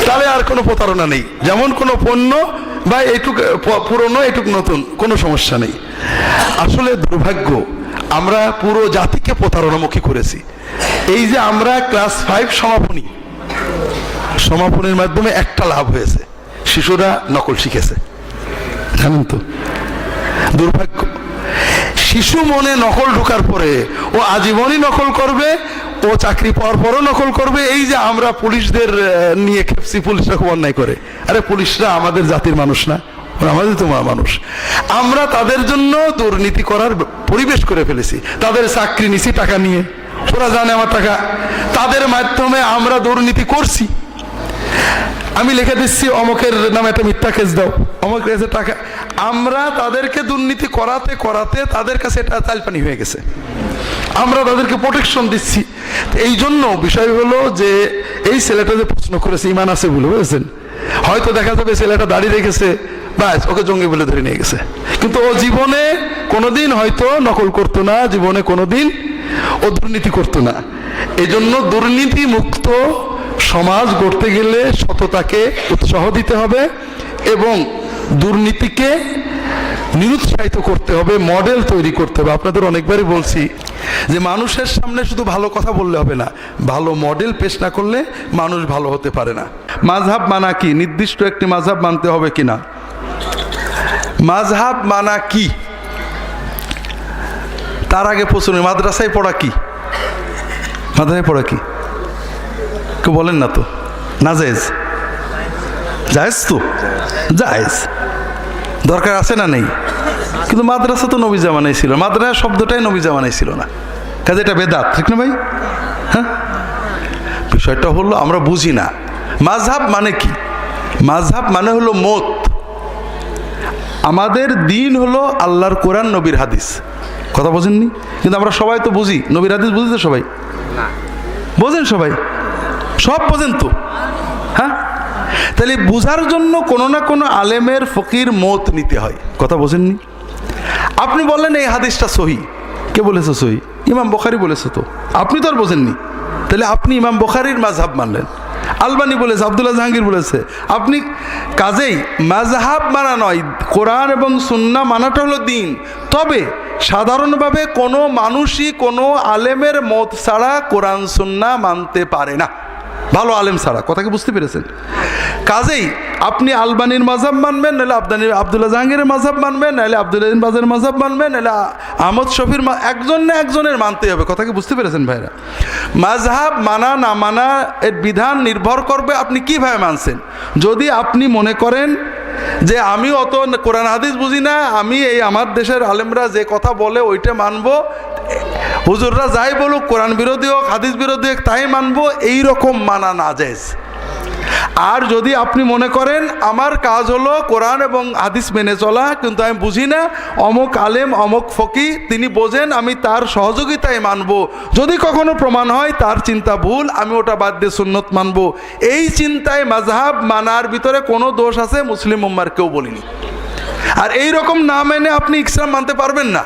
তাহলে আর কোনো প্রতারণা নেই, যেমন কোনো পণ্য বা এইটুক পুরনো এইটুক নতুন, কোনো সমস্যা নেই। আসলে দুর্ভাগ্য, আমরা পুরো জাতিকে প্রতারণামুখী করেছি। এই যে আমরা ক্লাস 5 সমাপনীর মাধ্যমে একটা লাভ হয়েছে, শিশুরা নকল শিখেছে, জানেন তো? দুর্ভাগ্য, শিশু মনে নকল ঢোকার পরে ও আজীবনই নকল করবে, ও চাকরি পাওয়ার পরও নকল করবে। এই যে আমরা পুলিশদের নিয়ে খেপসি, পুলিশরা খুব অন্যায় করে। আরে পুলিশরা আমাদের জাতির মানুষ না, আমাদের তো মানুষ। আমরা তাদের জন্য দুর্নীতি করার পরিবেশ করে ফেলেছি, তাদের চাকরি নিছি টাকা নিয়ে, ওরা জানে আমার টাকা, তাদের মাধ্যমে আমরা দুর্নীতি করছি। আমি লিখে দিচ্ছি অমকের নামে একটা মিথ্যা কেস দাও, অমক কেসে টাকা, আমরা তাদেরকে দুর্নীতি করাতে করাতে তাদের কাছে এটা চালপানি হয়ে গেছে, আমরা তাদেরকে প্রোটেকশন দিচ্ছি। এই জন্য বিষয় হলো যে এই ছেলেটা যে প্রশ্ন করেছে ইমান আছে বলে, বুঝেছেন? হয়তো দেখা যাবে ছেলেটা দাঁড়িয়ে রেখেছে, বাস ওকে জঙ্গি বলে ধরে নিয়ে গেছে, কিন্তু ও জীবনে কোনোদিন হয়তো নকল করতো না, জীবনে কোনোদিন ও দুর্নীতি করতো না। এই জন্য দুর্নীতি মুক্ত সমাজ গড়তে গেলে সততাকে উৎসাহ দিতে হবে এবং দুর্নীতিকে নিরুৎসাহিত করতে হবে, মডেল তৈরি করতে হবে। আপনাদের অনেকবারই বলছি যে মানুষের সামনে শুধু ভালো কথা বললে হবে না, ভালো মডেল পেশ না করলে মানুষ ভালো হতে পারে না। মাযহাব মানা কি? নির্দিষ্ট একটি মাযহাব মানতে হবে কিনা? মাযহাব মানা কি তার আগে প্রশ্ন, মাদ্রাসায় পড়া কি? মাদ্রাসায় পড়া কি? কেউ বলেন না তো? না জায়েজ? জায়েজ তো, জায়েজ, দরকার আছে না নেই? কিন্তু মাদ্রাসা তো নবী জামানায় ছিল, মাদ্রাসা শব্দটাই নবী জামানায় ছিল না, কাজে এটা বেদাত, ঠিক না ভাই? হ্যাঁ, বিষয়টা হলো আমরা বুঝি না মাযহাব মানে কি। মাযহাব মানে হলো মত। আমাদের দিন হলো আল্লাহর কোরআন, নবীর হাদিস। কথা বোঝেননি? কিন্তু আমরা সবাই তো বুঝি, নবীর হাদিস বুঝি তো সবাই? বোঝেন সবাই? সব বোঝেন তো? হ্যাঁ, তাহলে বুঝার জন্য কোনো না কোনো আলেমের ফকির মত নিতে হয়। কথা বোঝেননি? আপনি বললেন এই হাদিসটা সহি, কে বলেছে সহি? ইমাম বুখারী বলেছে, তো আপনি তো আর বোঝেননি, তাহলে আপনি ইমাম বুখারীর মাযহাব মানলেন। আলবানী বলেছে, আব্দুল্লাহ জাহাঙ্গীর বলেছে, আপনি কাজেই মাযহাব মানা নয়, কোরআন এবং সুন্নাহ মানাটা হলো দিন। তবে সাধারণভাবে কোনো মানুষই কোনো আলেমের মত ছাড়া কোরআন সুন্নাহ মানতে পারে না, ভালো আলেম ছাড়া। কথা কি বুঝতে পেরেছেন? কাজেই আপনি আলবানীর মাযহাব মানবেন, নাহলে আব্দুল্লাহ জাহাঙ্গীরের মাযহাব মানবেন, নাহলে আব্দুল আযীম বাজের মাযহাব মানবেন, নাহলে আহমদ শফির, একজন না একজনের মানতে হবে। কথা কি বুঝতে পেরেছেন ভাইরা? মাযহাব মানা না মানা এর বিধান নির্ভর করবে আপনি কিভাবে মানছেন। যদি আপনি মনে করেন যে আমি অত কোরআন হাদিস বুঝি না, আমি এই আমার দেশের আলেমরা যে কথা বলে ওইটা মানবো, হুজুররা যাই বলুক, কোরআন বিরোধী হোক হাদিস বিরোধী হোক তাই মানবো, এইরকম মানা না জায়েজ। আর যদি আপনি মনে করেন আমার কাজ হলো কোরআন এবং হাদিস মেনে চলা, কিন্তু আমি বুঝি না, অমুক আলেম অমুক ফকি তিনি বোঝেন, আমি তার সহযোগিতায় মানবো, যদি কখনো প্রমাণ হয় তার চিন্তা ভুল, আমি ওটা বাদ দিয়ে সুন্নত মানবো, এই চিন্তায় মাযহাব মানার ভিতরে কোনো দোষ আছে মুসলিম উম্মার কেউ বলিনি। আর এই রকম না মেনে আপনি ইসলাম মানতে পারবেন না।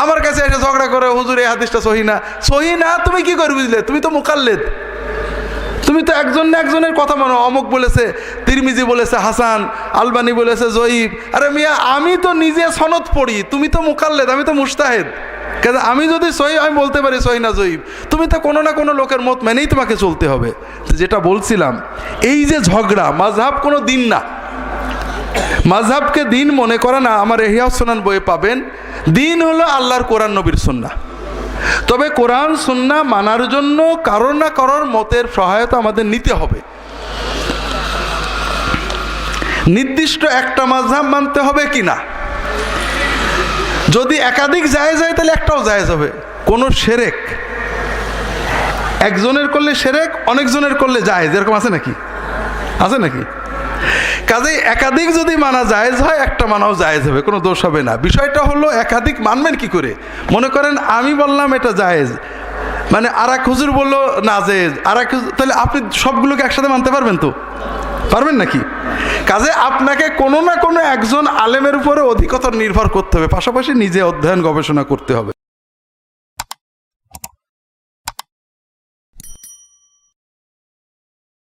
আমার কাছে এসে ঝগড়া করে, হুজুর এই হাদিসটা সহি না। সহি না তুমি কি করে বুঝলে? তুমি তো মুকাল্লিদ, তুমি তো একজন না একজনের কথা মানো। অমুক বলেছে, তিরমিজি বলেছে হাসান, আলবানী বলেছে জয়ীব। আরে মিয়া, আমি তো নিজে সনদ পড়ি, তুমি তো মুকাল্লিদ, আমি তো মুজতাহিদ। কাজে আমি যদি সহি আমি বলতে পারি সহি না জয়ীব, তুমি তো কোনো না কোনো লোকের মত মেনেই তোমাকে চলতে হবে। যেটা বলছিলাম, এই যে ঝগড়া, মাযহাব কোনো দিন না। মাযহাবকে দিন মনে করে না। আমার ইহয়া সুনান বইয়ে পাবেন, দিন হলো আল্লাহর কোরআন নবীর সুন্নাহ। তবে কোরআন সুন্নাহ মানার জন্য কারোর না কারোর মতের সহায়তা আমাদের নিতে হবে। নির্দিষ্ট একটা মাযহাব মানতে হবে কিনা, যদি একাধিক জায়েজ হয় তাহলে একটাও জায়েজ হবে। কোনো শিরক একজনের করলে শিরক, অনেকজনের করলে জায়েজ, এরকম আছে নাকি? আছে নাকি? কাজেই একাধিক যদি মানা জায়েজ হয়, একটা মানাও জায়েজ হবে, কোনো দোষ হবে না। বিষয়টা হলো একাধিক মানবেন কি করে। মনে করেন আমি বললাম এটা জায়েজ, মানে আর এক হুজুর বললো না জায়েজ, আর এক হুজুর, তাহলে আপনি সবগুলোকে একসাথে মানতে পারবেন তো? পারবেন নাকি? কাজে আপনাকে কোনো না কোনো একজন আলেমের উপরে অধিকতর নির্ভর করতে হবে, পাশাপাশি নিজে অধ্যয়ন গবেষণা করতে হবে।